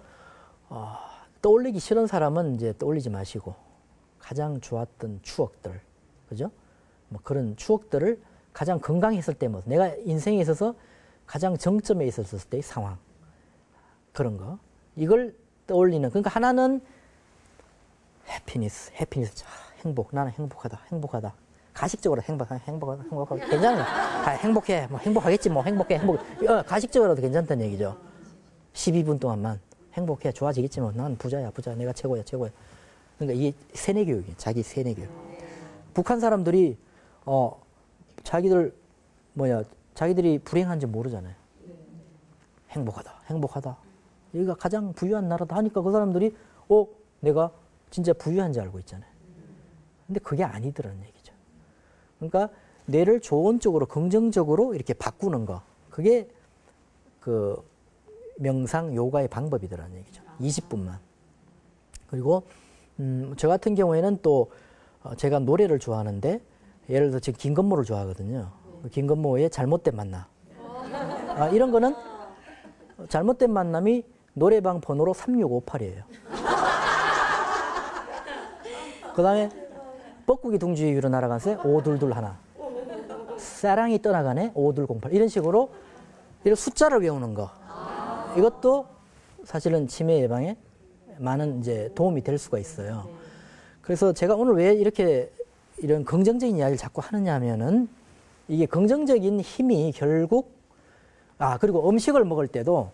떠올리기 싫은 사람은 이제 떠올리지 마시고 가장 좋았던 추억들, 그죠? 뭐 그런 추억들을 가장 건강했을 때, 뭐 내가 인생에 있어서 가장 정점에 있었을 때의 상황, 그런 거, 이걸 떠올리는. 그러니까 하나는 해피니스, 행복, 나는 행복하다. 가식적으로 행복하다. 괜찮아. 행복해. 뭐 행복하겠지, 뭐 행복해. 가식적으로도 괜찮다는 얘기죠. 12분 동안만 행복해. 좋아지겠지, 뭐. 난 부자. 내가 최고야. 그러니까 이게 세뇌교육이에요. 자기 세뇌교육. 북한 사람들이, 자기들이 불행한지 모르잖아요. 행복하다. 여기가 가장 부유한 나라다 하니까 그 사람들이, 내가 진짜 부유한지 알고 있잖아요. 근데 그게 아니더라는 얘기죠. 그러니까 뇌를 좋은 쪽으로, 긍정적으로 이렇게 바꾸는 거, 그게 그 명상 요가의 방법이더라는 얘기죠. 20분만. 그리고 저 같은 경우에는 또 제가 노래를 좋아하는데, 예를 들어 지금 김건모를 좋아하거든요. 김건모의 잘못된 만남. 이런 거는 잘못된 만남이 노래방 번호로 3658이에요. 그 다음에 뻐꾸기 둥지 위로 날아가세 5221. 사랑이 떠나가네 5208. 이런 식으로 이런 숫자를 외우는 거. 이것도 사실은 치매 예방에 많은 이제 도움이 될 수가 있어요. 그래서 제가 오늘 왜 이렇게 이런 긍정적인 이야기를 자꾸 하느냐 하면은, 이게 긍정적인 힘이 결국, 그리고 음식을 먹을 때도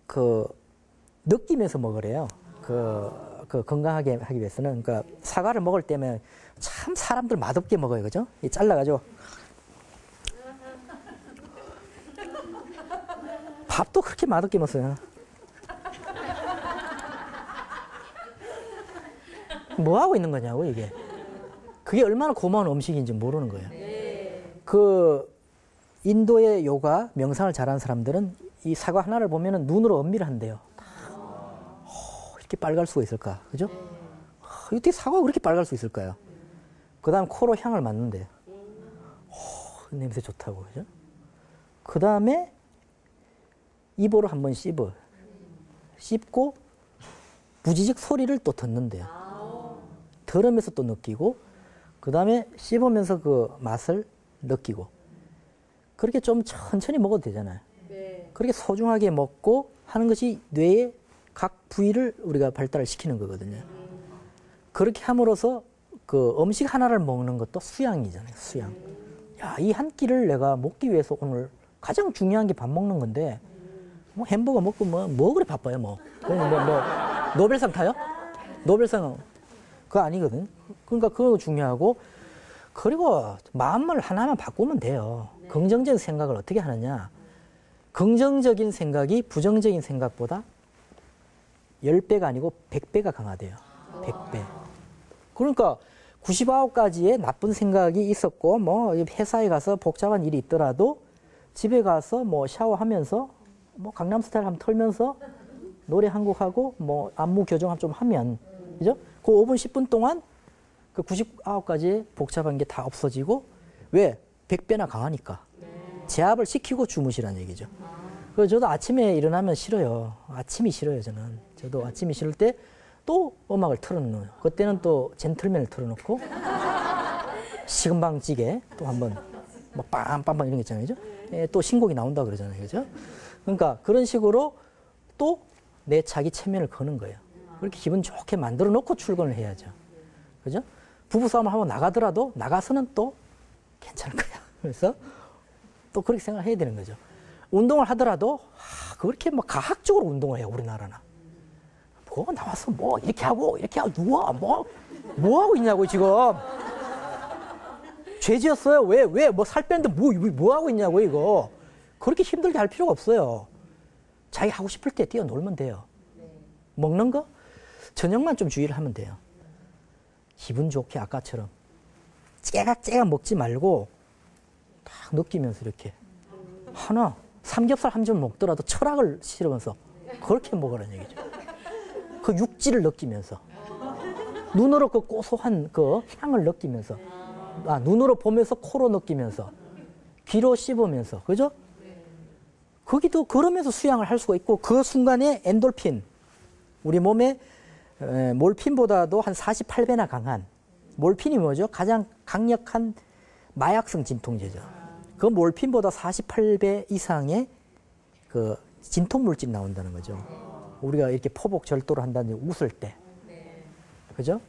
그 느끼면서 먹으래요. 그 건강하게 하기 위해서는. 그러니까 사과를 먹을 때면 참 사람들 맛없게 먹어요. 그죠? 이 잘라가지고. 밥도 그렇게 맛없게 먹어요. 뭐 하고 있는 거냐고, 이게. 그게 얼마나 고마운 음식인지 모르는 거예요. 그 인도의 요가, 명상을 잘하는 사람들은 이 사과 하나를 보면은 눈으로 음미를 한대요. 이렇게 빨갈 수가 있을까? 그죠? 어떻게 사과가 그렇게 빨갈 수 있을까요? 그 다음 코로 향을 맡는데요. 냄새 좋다고, 그죠? 그 다음에 입으로 한번 씹고 무지직 소리를 또 듣는데요. 들으면서 또 느끼고, 그 다음에 씹으면서 그 맛을 느끼고. 그렇게 좀 천천히 먹어도 되잖아요. 그렇게 소중하게 먹고 하는 것이 뇌의 각 부위를 우리가 발달을 시키는 거거든요. 그렇게 함으로써 그 음식 하나를 먹는 것도 수양이잖아요. 수양. 이 한 끼를 내가 먹기 위해서 오늘 가장 중요한 게 밥 먹는 건데, 뭐 햄버거 먹고 뭐 그래 바빠요, 뭐 노벨상 타요? 노벨상 그거 아니거든. 그러니까 그거 중요하고, 그리고 마음을 하나만 바꾸면 돼요. 긍정적인 생각을 어떻게 하느냐. 긍정적인 생각이 부정적인 생각보다 10배가 아니고 100배가 강하대요. 100배. 그러니까 99가지의 나쁜 생각이 있었고, 뭐 회사에 가서 복잡한 일이 있더라도 집에 가서 뭐 샤워하면서 뭐 강남스타일 한번 털면서 노래 한 곡 하고 뭐 안무 교정 좀 하면, 그죠? 그 5분 10분 동안 그 99가지의 복잡한 게 다 없어지고, 왜? 100배나 강하니까. 제압을 시키고 주무시라는 얘기죠. 그래서 저도 아침에 일어나면 싫어요. 아침이 싫어요, 저는. 저도 아침이 싫을 때 또 음악을 틀어놓어요. 그때는 또 젠틀맨을 틀어놓고 식은방찌개 또 한번 뭐 빰빰빰 이런 거 있잖아요, 그죠? 또 신곡이 나온다 그러잖아요, 그죠? 그러니까 그런 식으로 또 내 자기 체면을 거는 거예요. 그렇게 기분 좋게 만들어 놓고 출근을 해야죠. 그죠? 부부싸움을 하고 나가더라도 나가서는 또 괜찮을 거야. 그래서 또 그렇게 생각을 해야 되는 거죠. 운동을 하더라도 그렇게 막 가학적으로 운동을 해요, 우리나라는. 뭐 나와서 뭐 이렇게 하고 누워 뭐 하고 있냐고 지금. 죄지었어요. 왜 뭐 살 뺐는데 뭐 하고 있냐고 이거. 그렇게 힘들게 할 필요가 없어요. 자기 하고 싶을 때 뛰어놀면 돼요. 먹는 거 저녁만 좀 주의를 하면 돼요. 기분 좋게 아까처럼 째각째각 먹지 말고 딱 느끼면서 이렇게 하나 삼겹살 한 점 먹더라도 철학을 실으면서 그렇게 먹으라는 얘기죠. 그 육질을 느끼면서 눈으로 그 고소한 그 향을 느끼면서 눈으로 보면서 코로 느끼면서 귀로 씹으면서 그죠? 거기도 그러면서 수양을 할 수가 있고 그 순간에 엔돌핀 우리 몸에 몰핀보다도 한 48배나 강한 몰핀이 뭐죠? 가장 강력한 마약성 진통제죠. 그 몰핀보다 48배 이상의 그 진통 물질이 나온다는 거죠. 우리가 이렇게 포복 절도를 한다든지 웃을 때. 그죠?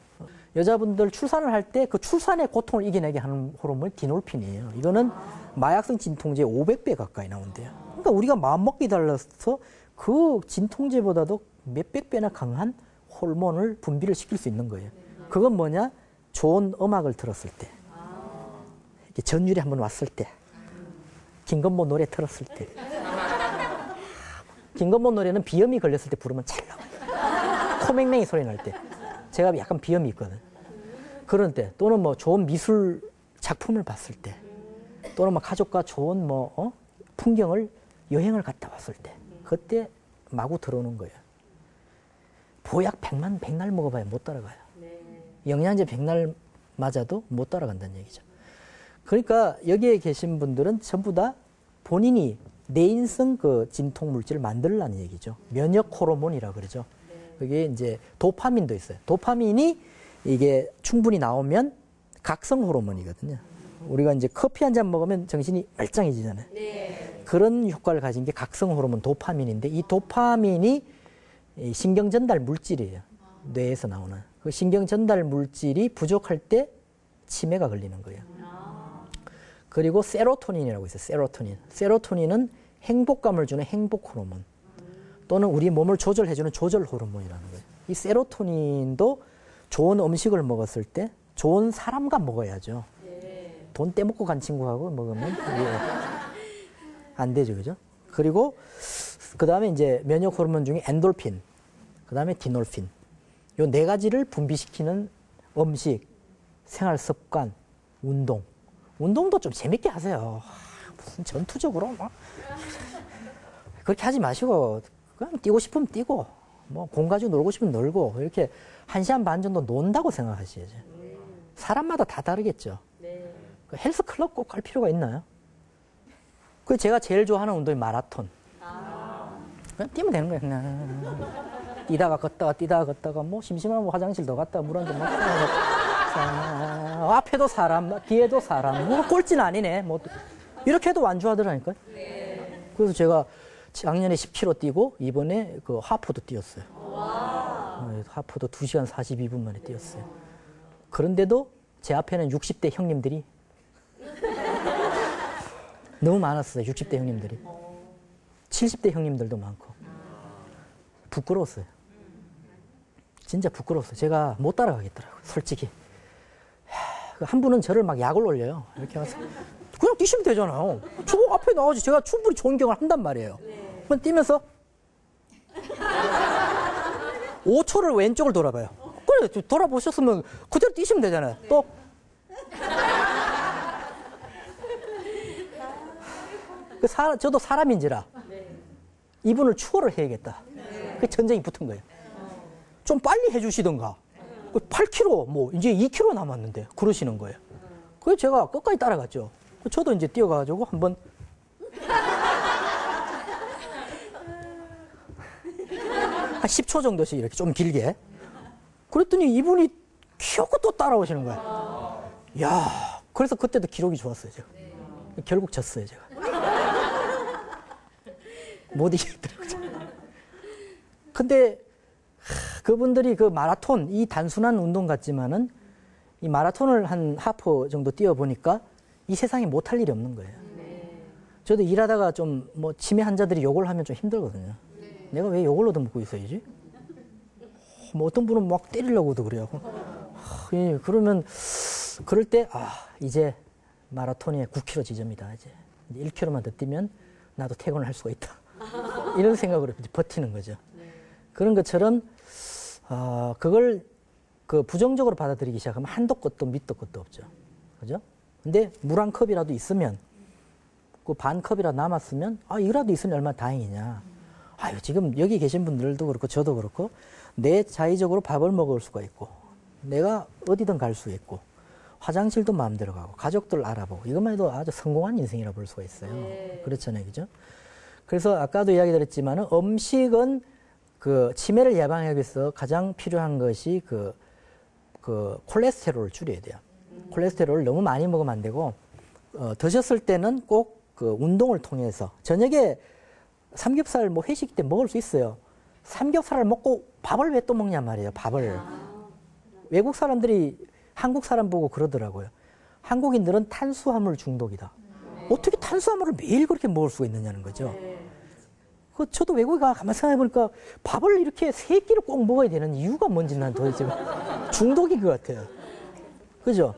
여자분들 출산을 할 때 그 출산의 고통을 이겨내게 하는 호르몬이 디놀핀이에요. 이거는 마약성 진통제 500배 가까이 나온대요. 그러니까 우리가 마음먹기 달라서 그 진통제보다도 몇백 배나 강한 호르몬을 분비를 시킬 수 있는 거예요. 그건 뭐냐? 좋은 음악을 들었을 때. 이렇게 전율이 한번 왔을 때. 김건모 노래 들었을 때. 김건모 노래는 비염이 걸렸을 때 부르면 잘 나와요. 코맹맹이 소리 날 때. 제가 약간 비염이 있거든. 그런 때 또는 뭐 좋은 미술 작품을 봤을 때 또는 뭐 가족과 좋은 풍경을 여행을 갔다 왔을 때 그때 마구 들어오는 거예요. 보약 100날 먹어봐야 못 따라가요. 영양제 100날 맞아도 못 따라간다는 얘기죠. 그러니까 여기에 계신 분들은 전부 다 본인이 내인성 그 진통 물질을 만들라는 얘기죠. 면역 호르몬이라고 그러죠. 그게 이제 도파민도 있어요. 도파민이 이게 충분히 나오면 각성 호르몬이거든요. 우리가 이제 커피 한 잔 먹으면 정신이 말짱해지잖아요. 그런 효과를 가진 게 각성 호르몬 도파민인데 이 도파민이 신경 전달 물질이에요. 뇌에서 나오는. 그 신경 전달 물질이 부족할 때 치매가 걸리는 거예요. 그리고 세로토닌이라고 있어요. 세로토닌. 세로토닌은 행복감을 주는 행복 호르몬. 또는 우리 몸을 조절해주는 조절 호르몬이라는 거예요. 이 세로토닌도 좋은 음식을 먹었을 때 좋은 사람과 먹어야죠. 돈 떼먹고 간 친구하고 먹으면 안 되죠. 그죠? 그리고 그 다음에 이제 면역 호르몬 중에 엔돌핀, 그 다음에 디놀핀. 요 네 가지를 분비시키는 음식, 생활 습관, 운동. 운동도 좀 재밌게 하세요. 무슨 전투적으로 막. 그렇게 하지 마시고 그냥 뛰고 싶으면 뛰고 뭐 공 가지고 놀고 싶으면 놀고 이렇게 1시간 반 정도 논다고 생각하셔야죠. 사람마다 다 다르겠죠. 그 헬스클럽 꼭 갈 필요가 있나요? 그 제가 제일 좋아하는 운동이 마라톤. 그냥 뛰면 되는 거예요. 그냥 뛰다가 걷다가 뭐 심심하면 화장실 더 갔다가 물 한 잔 먹고 앞에도 사람 뒤에도 사람 뭐 꼴찌는 아니네 뭐 이렇게 해도 완주하더라니까요. 그래서 제가 작년에 10km 뛰고 이번에 그 하프도 뛰었어요. 하프도 2시간 42분 만에 뛰었어요. 그런데도 제 앞에는 60대 형님들이 너무 많았어요. 60대 형님들이. 70대 형님들도 많고. 부끄러웠어요. 진짜 부끄러웠어요. 제가 못 따라가겠더라고요. 솔직히. 한 분은 저를 막 약을 올려요. 이렇게 와서. 그냥 뛰시면 되잖아요. 저 앞에 나와서 제가 충분히 존경을 한단 말이에요. 그럼 뛰면서 5초를 왼쪽을 돌아봐요. 그래, 돌아보셨으면 그대로 뛰시면 되잖아요. 또 저도 사람인지라 이분을 추월을 해야겠다. 그 전쟁이 붙은 거예요. 좀 빨리 해주시던가. 8km, 뭐 이제 2km 남았는데 그러시는 거예요. 그래서 제가 끝까지 따라갔죠. 저도 이제 뛰어가지고 한번 한 10초 정도씩 이렇게 좀 길게. 그랬더니 이분이 키우고 또 따라오시는 거예요. 야, 그래서 그때도 기록이 좋았어요, 제가. 결국 졌어요, 제가. 못 이기더라고요. 근데 그분들이 그 마라톤, 이 단순한 운동 같지만은 이 마라톤을 한 하프 정도 뛰어보니까 이 세상에 못할 일이 없는 거예요. 저도 일하다가 좀 뭐 치매 환자들이 욕을 하면 좀 힘들거든요. 내가 왜 욕을 얻어먹고 있어야지? 뭐 어떤 분은 막 때리려고도 그래요. 그러면 그럴 때 이제 마라톤의 9km 지점이다. 이제 1km만 더 뛰면 나도 퇴근을 할 수가 있다. 이런 생각으로 이제 버티는 거죠. 그런 것처럼 그걸 그 부정적으로 받아들이기 시작하면 한도 끝도 밑도 끝도 없죠. 그죠? 근데 물 한 컵이라도 있으면, 그 반 컵이라도 남았으면, 아, 이거라도 있으면 얼마나 다행이냐. 아유, 지금 여기 계신 분들도 그렇고, 저도 그렇고, 내 자의적으로 밥을 먹을 수가 있고, 내가 어디든 갈 수 있고, 화장실도 마음대로 가고, 가족들 알아보고, 이것만 해도 아주 성공한 인생이라 볼 수가 있어요. 네. 그렇잖아요. 그죠? 그래서 아까도 이야기 드렸지만, 음식은 그 치매를 예방하기 위해서 가장 필요한 것이 그 콜레스테롤을 줄여야 돼요. 콜레스테롤을 너무 많이 먹으면 안 되고, 드셨을 때는 꼭 그 운동을 통해서, 저녁에 삼겹살 뭐 회식 때 먹을 수 있어요. 삼겹살을 먹고 밥을 왜 또 먹냔 말이에요. 밥을. 외국 사람들이 한국 사람 보고 그러더라고요. 한국인들은 탄수화물 중독이다. 어떻게 탄수화물을 매일 그렇게 먹을 수가 있느냐는 거죠. 저도 외국에 가만 생각해보니까 밥을 이렇게 3끼를 꼭 먹어야 되는 이유가 뭔지 난 도대체 중독인 것 같아요. 그죠?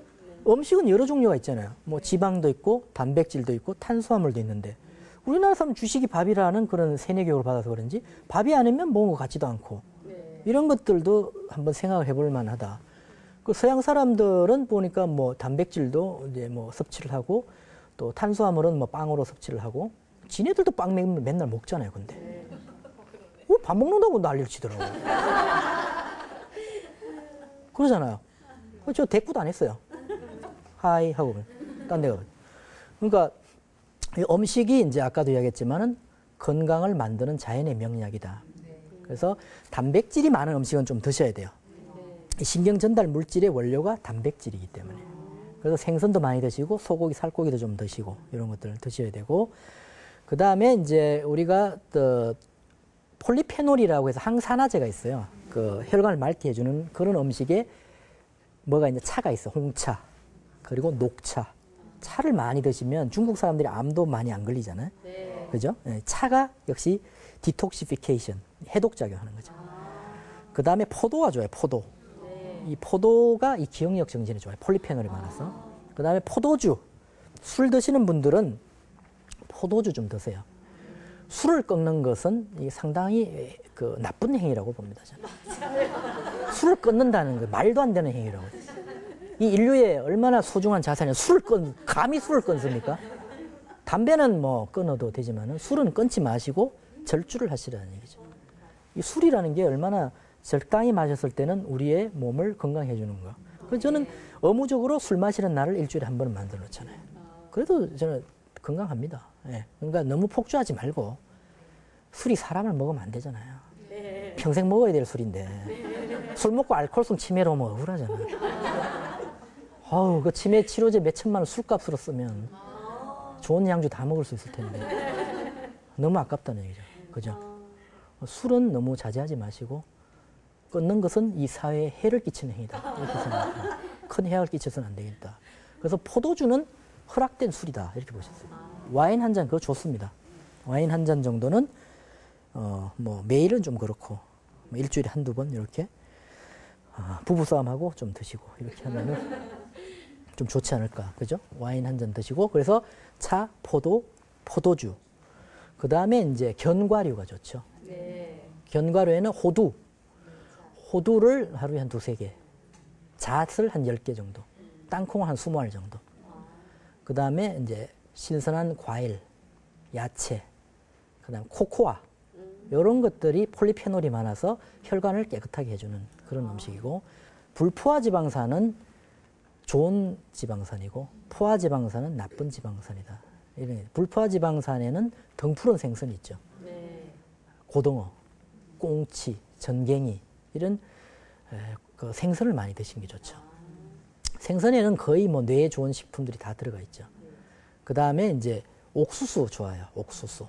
음식은 여러 종류가 있잖아요. 뭐 지방도 있고 단백질도 있고 탄수화물도 있는데 우리나라 사람 주식이 밥이라는 그런 세뇌 교육을 받아서 그런지 밥이 아니면 먹은 것 같지도 않고 이런 것들도 한번 생각을 해볼 만하다. 그 서양 사람들은 보니까 뭐 단백질도 이제 뭐 섭취를 하고 또 탄수화물은 뭐 빵으로 섭취를 하고 지네들도 빵 맨날 먹잖아요. 근데 밥 먹는다고 난리를 치더라고요. 그러잖아요. 저 대꾸도 안 했어요. 하이 하고 딴 데 가고. 그러니까 음식이 이제 아까도 이야기했지만은 건강을 만드는 자연의 명약이다. 그래서 단백질이 많은 음식은 좀 드셔야 돼요. 신경 전달 물질의 원료가 단백질이기 때문에. 그래서 생선도 많이 드시고 소고기, 살코기도 좀 드시고 이런 것들을 드셔야 되고 그 다음에 이제 우리가 폴리페놀이라고 해서 항산화제가 있어요. 그 혈관을 맑게 해주는 그런 음식에 뭐가 이제 차가 있어. 홍차 그리고 녹차. 차를 많이 드시면 중국 사람들이 암도 많이 안 걸리잖아요. 네. 그죠? 네, 차가 역시 디톡시피케이션, 해독작용하는 거죠. 그 다음에 포도가 좋아요. 포도. 네. 이 포도가 이 기억력 정진에 좋아요. 폴리페놀이 많아서. 그 다음에 포도주. 술 드시는 분들은 포도주 좀 드세요. 술을 끊는 것은 상당히 그 나쁜 행위라고 봅니다. 저는. 술을 끊는다는 거 말도 안 되는 행위라고. 이 인류의 얼마나 소중한 자산이에요. 감히 술을 끊습니까? 담배는 뭐 끊어도 되지만 술은 끊지 마시고 절주를 하시라는 얘기죠. 이 술이라는 게 얼마나 적당히 마셨을 때는 우리의 몸을 건강해 주는 거. 그래서 저는 의무적으로 술 마시는 날을 일주일에 한 번은 만들어 놓잖아요. 그래도 저는 건강합니다. 예. 그러니까 너무 폭주하지 말고 술이 사람을 먹으면 안 되잖아요. 평생 먹어야 될 술인데 술 먹고 알코올성 치매로 오면 억울하잖아요. 아우, 그 치매 치료제 몇 천만 원 술값으로 쓰면 좋은 양주 다 먹을 수 있을 텐데 너무 아깝다는 얘기죠. 그죠? 술은 너무 자제하지 마시고 끊는 것은 이 사회에 해를 끼치는 행위다. 이렇게 생각합니다. 큰 해악을 끼쳐서는 안 되겠다. 그래서 포도주는 허락된 술이다. 이렇게 보셨어요. 와인 한 잔 그거 좋습니다. 와인 한 잔 정도는 뭐 매일은 좀 그렇고 뭐 일주일에 한두 번 이렇게 부부싸움하고 좀 드시고 이렇게 하면은 좀 좋지 않을까. 그죠? 와인 한 잔 드시고 그래서 차, 포도, 포도주. 그 다음에 이제 견과류가 좋죠. 네. 견과류에는 호두. 호두를 하루에 한 2-3개. 잣을 한 10개 정도. 땅콩 한 20알 정도. 그 다음에 이제 신선한 과일, 야채, 그 다음에 코코아. 이런 것들이 폴리페놀이 많아서 혈관을 깨끗하게 해주는 그런 음식이고 불포화 지방산은 좋은 지방산이고 포화 지방산은 나쁜 지방산이다. 이런 불포화 지방산에는 덩푸른 생선이 있죠. 네. 고등어, 꽁치, 전갱이 이런 그 생선을 많이 드시는 게 좋죠. 생선에는 거의 뭐 뇌에 좋은 식품들이 다 들어가 있죠. 그 다음에 이제 옥수수 좋아요. 옥수수.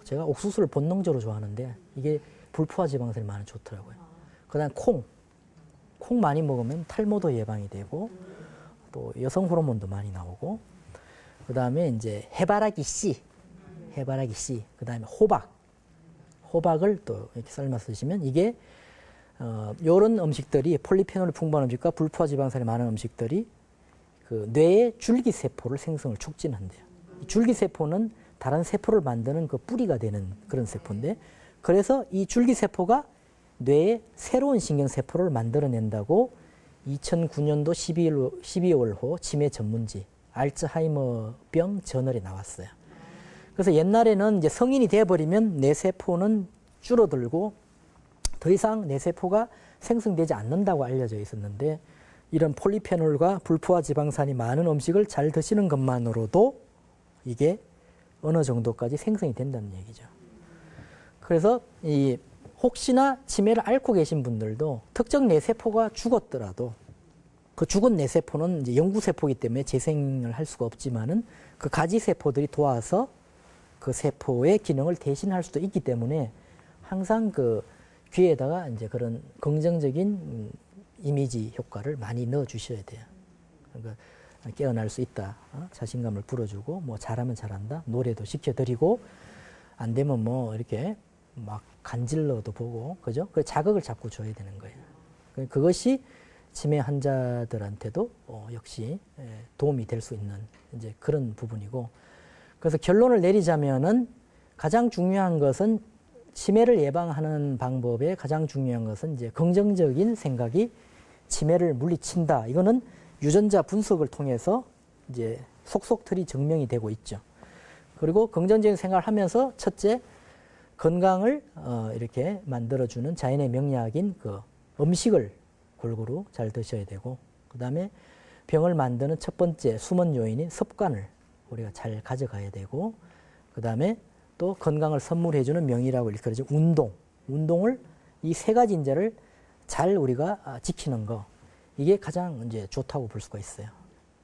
제가 옥수수를 본능적으로 좋아하는데 이게 불포화 지방산이 많이 좋더라고요. 그 다음 콩 많이 먹으면 탈모도 예방이 되고 또 여성 호르몬도 많이 나오고 그 다음에 이제 해바라기 씨, 그 다음에 호박을 또 이렇게 삶아서 드시면 이게 요런 음식들이 폴리페놀이 풍부한 음식과 불포화 지방산이 많은 음식들이 그 뇌의 줄기세포를 생성을 촉진한대요. 이 줄기세포는 다른 세포를 만드는 그 뿌리가 되는 그런 세포인데 그래서 이 줄기세포가 뇌에 새로운 신경세포를 만들어낸다고 2009년도 12월호 치매 전문지 알츠하이머병 저널에 나왔어요. 그래서 옛날에는 이제 성인이 돼버리면 뇌세포는 줄어들고 더 이상 뇌세포가 생성되지 않는다고 알려져 있었는데 이런 폴리페놀과 불포화 지방산이 많은 음식을 잘 드시는 것만으로도 이게 어느 정도까지 생성이 된다는 얘기죠. 그래서 이 혹시나 치매를 앓고 계신 분들도 특정 뇌세포가 죽었더라도 그 죽은 뇌세포는 이제 영구세포이기 때문에 재생을 할 수가 없지만은 그 가지세포들이 도와서 그 세포의 기능을 대신할 수도 있기 때문에 항상 그 귀에다가 이제 그런 긍정적인 이미지 효과를 많이 넣어 주셔야 돼요. 그러니까 깨어날 수 있다. 자신감을 불어주고 뭐 잘하면 잘한다. 노래도 시켜드리고 안 되면 뭐 이렇게 막 간질러도 보고 그죠? 그 자극을 자꾸 줘야 되는 거예요. 그것이 치매 환자들한테도 역시 도움이 될 수 있는 이제 그런 부분이고 그래서 결론을 내리자면은 가장 중요한 것은 치매를 예방하는 방법에 가장 중요한 것은 이제 긍정적인 생각이 치매를 물리친다. 이거는 유전자 분석을 통해서 이제 속속들이 증명이 되고 있죠. 그리고 긍정적인 생각을 하면서 첫째 건강을 이렇게 만들어주는 자연의 명약인 그 음식을 골고루 잘 드셔야 되고 그 다음에 병을 만드는 첫 번째 숨은 요인인 습관을 우리가 잘 가져가야 되고 그 다음에 또 건강을 선물해주는 명의라고 일컬어진 운동을 이 세 가지 인자를 잘 우리가 지키는 거 이게 가장 이제 좋다고 볼 수가 있어요.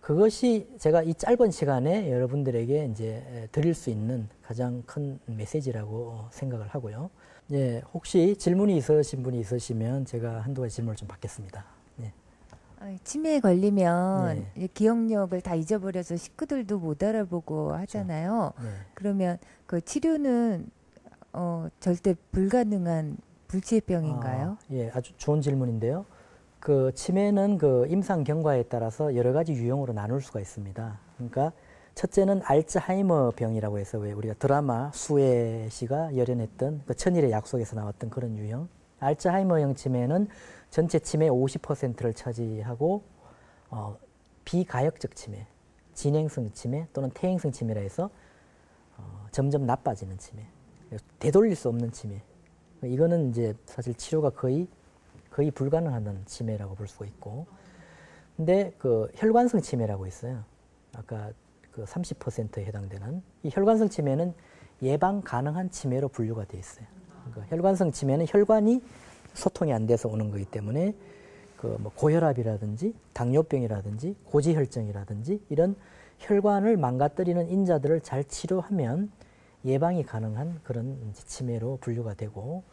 그것이 제가 이 짧은 시간에 여러분들에게 이제 드릴 수 있는 가장 큰 메시지라고 생각을 하고요. 예, 혹시 질문이 있으신 분이 있으시면 제가 한두 가지 질문을 좀 받겠습니다. 예. 치매에 걸리면 기억력을 다 잊어버려서 식구들도 못 알아보고 하잖아요. 네. 그러면 그 치료는 절대 불가능한 불치병인가요? 예, 아주 좋은 질문인데요. 그 치매는 그 임상 경과에 따라서 여러 가지 유형으로 나눌 수가 있습니다. 그러니까 첫째는 알츠하이머 병이라고 해서 왜 우리가 드라마 수혜 씨가 열연했던 그 천일의 약속에서 나왔던 그런 유형. 알츠하이머형 치매는 전체 치매의 50%를 차지하고 비가역적 치매, 진행성 치매 또는 퇴행성 치매라 해서 점점 나빠지는 치매, 되돌릴 수 없는 치매. 이거는 이제 사실 치료가 거의 불가능한 치매라고 볼 수가 있고, 근데 그 혈관성 치매라고 있어요. 아까 그 30%에 해당되는 이 혈관성 치매는 예방 가능한 치매로 분류가 되어 있어요. 그러니까 혈관성 치매는 혈관이 소통이 안 돼서 오는 거기 때문에 그 뭐 고혈압이라든지 당뇨병이라든지 고지혈증이라든지 이런 혈관을 망가뜨리는 인자들을 잘 치료하면 예방이 가능한 그런 치매로 분류가 되고,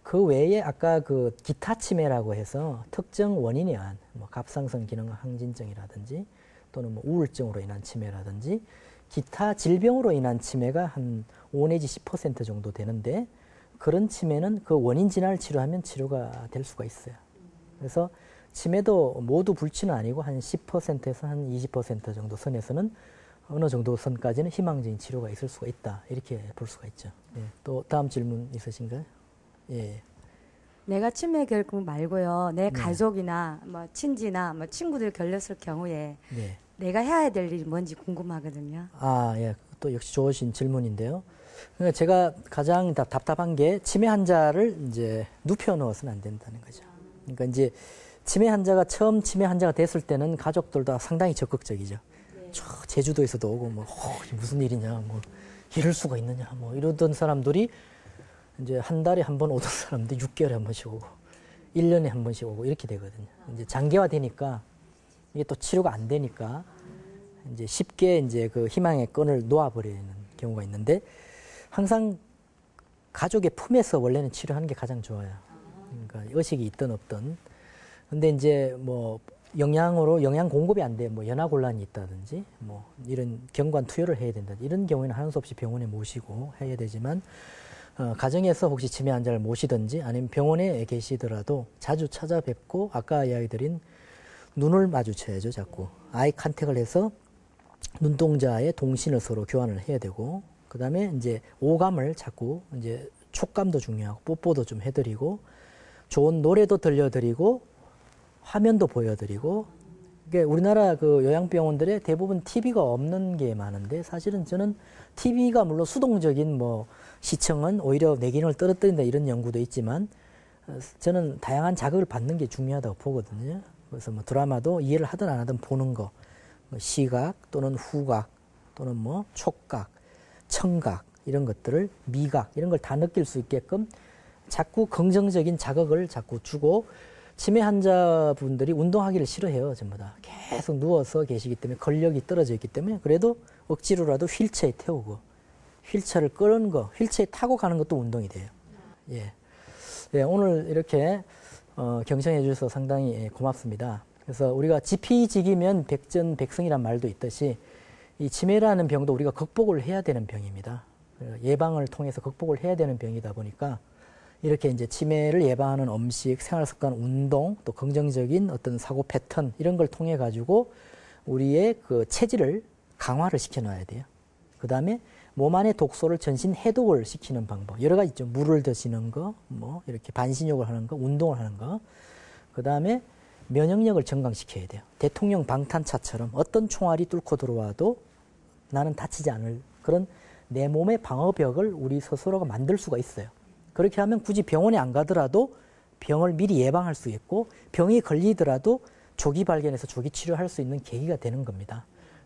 그 외에 아까 그 기타 치매라고 해서 특정 원인에 의한 뭐 갑상선 기능 항진증이라든지 또는 뭐 우울증으로 인한 치매라든지 기타 질병으로 인한 치매가 한 5 내지 10% 정도 되는데, 그런 치매는 그 원인 진화를 치료하면 치료가 될 수가 있어요. 그래서 치매도 모두 불치는 아니고 한 10%에서 한 20% 정도 선에서는 어느 정도 선까지는 희망적인 치료가 있을 수가 있다. 이렇게 볼 수가 있죠. 예, 또 다음 질문 있으신가요? 예. 내가 치매 결국 말고요. 내 가족이나 뭐 친지나 뭐 친구들 걸렸을 경우에 내가 해야 될 일이 뭔지 궁금하거든요. 예. 또 역시 좋으신 질문인데요. 그러니까 제가 가장 답답한 게 치매 환자를 이제 눕혀 넣어서는 안 된다는 거죠. 그러니까 이제 치매 환자가 처음 치매 환자가 됐을 때는 가족들도 상당히 적극적이죠. 저 제주도에서도 오고 뭐 무슨 일이냐, 뭐 이럴 수가 있느냐, 뭐 이러던 사람들이 이제 한 달에 한 번 오던 사람들이 6개월에 한 번씩 오고 1년에 한 번씩 오고 이렇게 되거든요. 이제 장기화 되니까 이게 또 치료가 안 되니까 이제 쉽게 이제 그 희망의 끈을 놓아버리는 경우가 있는데, 항상 가족의 품에서 원래는 치료하는 게 가장 좋아요. 그러니까 의식이 있든 없든. 근데 이제 뭐 영양 공급이 안 돼, 뭐 연화곤란이 있다든지, 뭐 이런 경관 투여를 해야 된다. 이런 경우에는 하는 수 없이 병원에 모시고 해야 되지만, 가정에서 혹시 치매 환자를 모시든지 아니면 병원에 계시더라도 자주 찾아뵙고 아까 이야기 드린 눈을 마주쳐야죠, 자꾸. 아이 컨택을 해서 눈동자의 동신을 서로 교환을 해야 되고, 그 다음에 이제 오감을 자꾸 이제 촉감도 중요하고 뽀뽀도 좀 해드리고 좋은 노래도 들려드리고 화면도 보여드리고 이게 우리나라 그 요양병원들의 대부분 TV가 없는 게 많은데 사실은 저는 TV가 물론 수동적인 뭐 시청은 오히려 뇌 기능을 떨어뜨린다 이런 연구도 있지만 저는 다양한 자극을 받는 게 중요하다고 보거든요. 그래서 뭐 드라마도 이해를 하든 안 하든 보는 거, 뭐 시각 또는 후각 또는 뭐 촉각, 청각 이런 것들을 미각 이런 걸 다 느낄 수 있게끔 자꾸 긍정적인 자극을 자꾸 주고 치매 환자분들이 운동하기를 싫어해요. 전부 다 계속 누워서 계시기 때문에 근력이 떨어져 있기 때문에 그래도 억지로라도 휠체어에 태우고 휠체어를 끄는 거, 휠체어에 타고 가는 것도 운동이 돼요. 예. 예, 오늘 이렇게 경청해 주셔서 상당히 고맙습니다. 그래서 우리가 지피지기면 백전백승이란 말도 있듯이 이 치매라는 병도 우리가 극복을 해야 되는 병입니다. 예방을 통해서 극복을 해야 되는 병이다 보니까 이렇게 이제 치매를 예방하는 음식, 생활습관, 운동, 또 긍정적인 어떤 사고 패턴 이런 걸 통해 가지고 우리의 그 체질을 강화를 시켜놔야 돼요. 그 다음에 몸 안의 독소를 전신 해독을 시키는 방법 여러 가지 있죠. 물을 드시는 거, 뭐 이렇게 반신욕을 하는 거, 운동을 하는 거. 그 다음에 면역력을 증강시켜야 돼요. 대통령 방탄차처럼 어떤 총알이 뚫고 들어와도 나는 다치지 않을 그런 내 몸의 방어벽을 우리 스스로가 만들 수가 있어요. 그렇게 하면 굳이 병원에 안 가더라도 병을 미리 예방할 수 있고 병이 걸리더라도 조기 발견해서 조기 치료할 수 있는 계기가 되는 겁니다.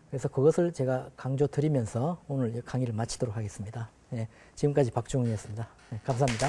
그래서 그것을 제가 강조드리면서 오늘 강의를 마치도록 하겠습니다. 네, 지금까지 박종훈이었습니다. 네, 감사합니다.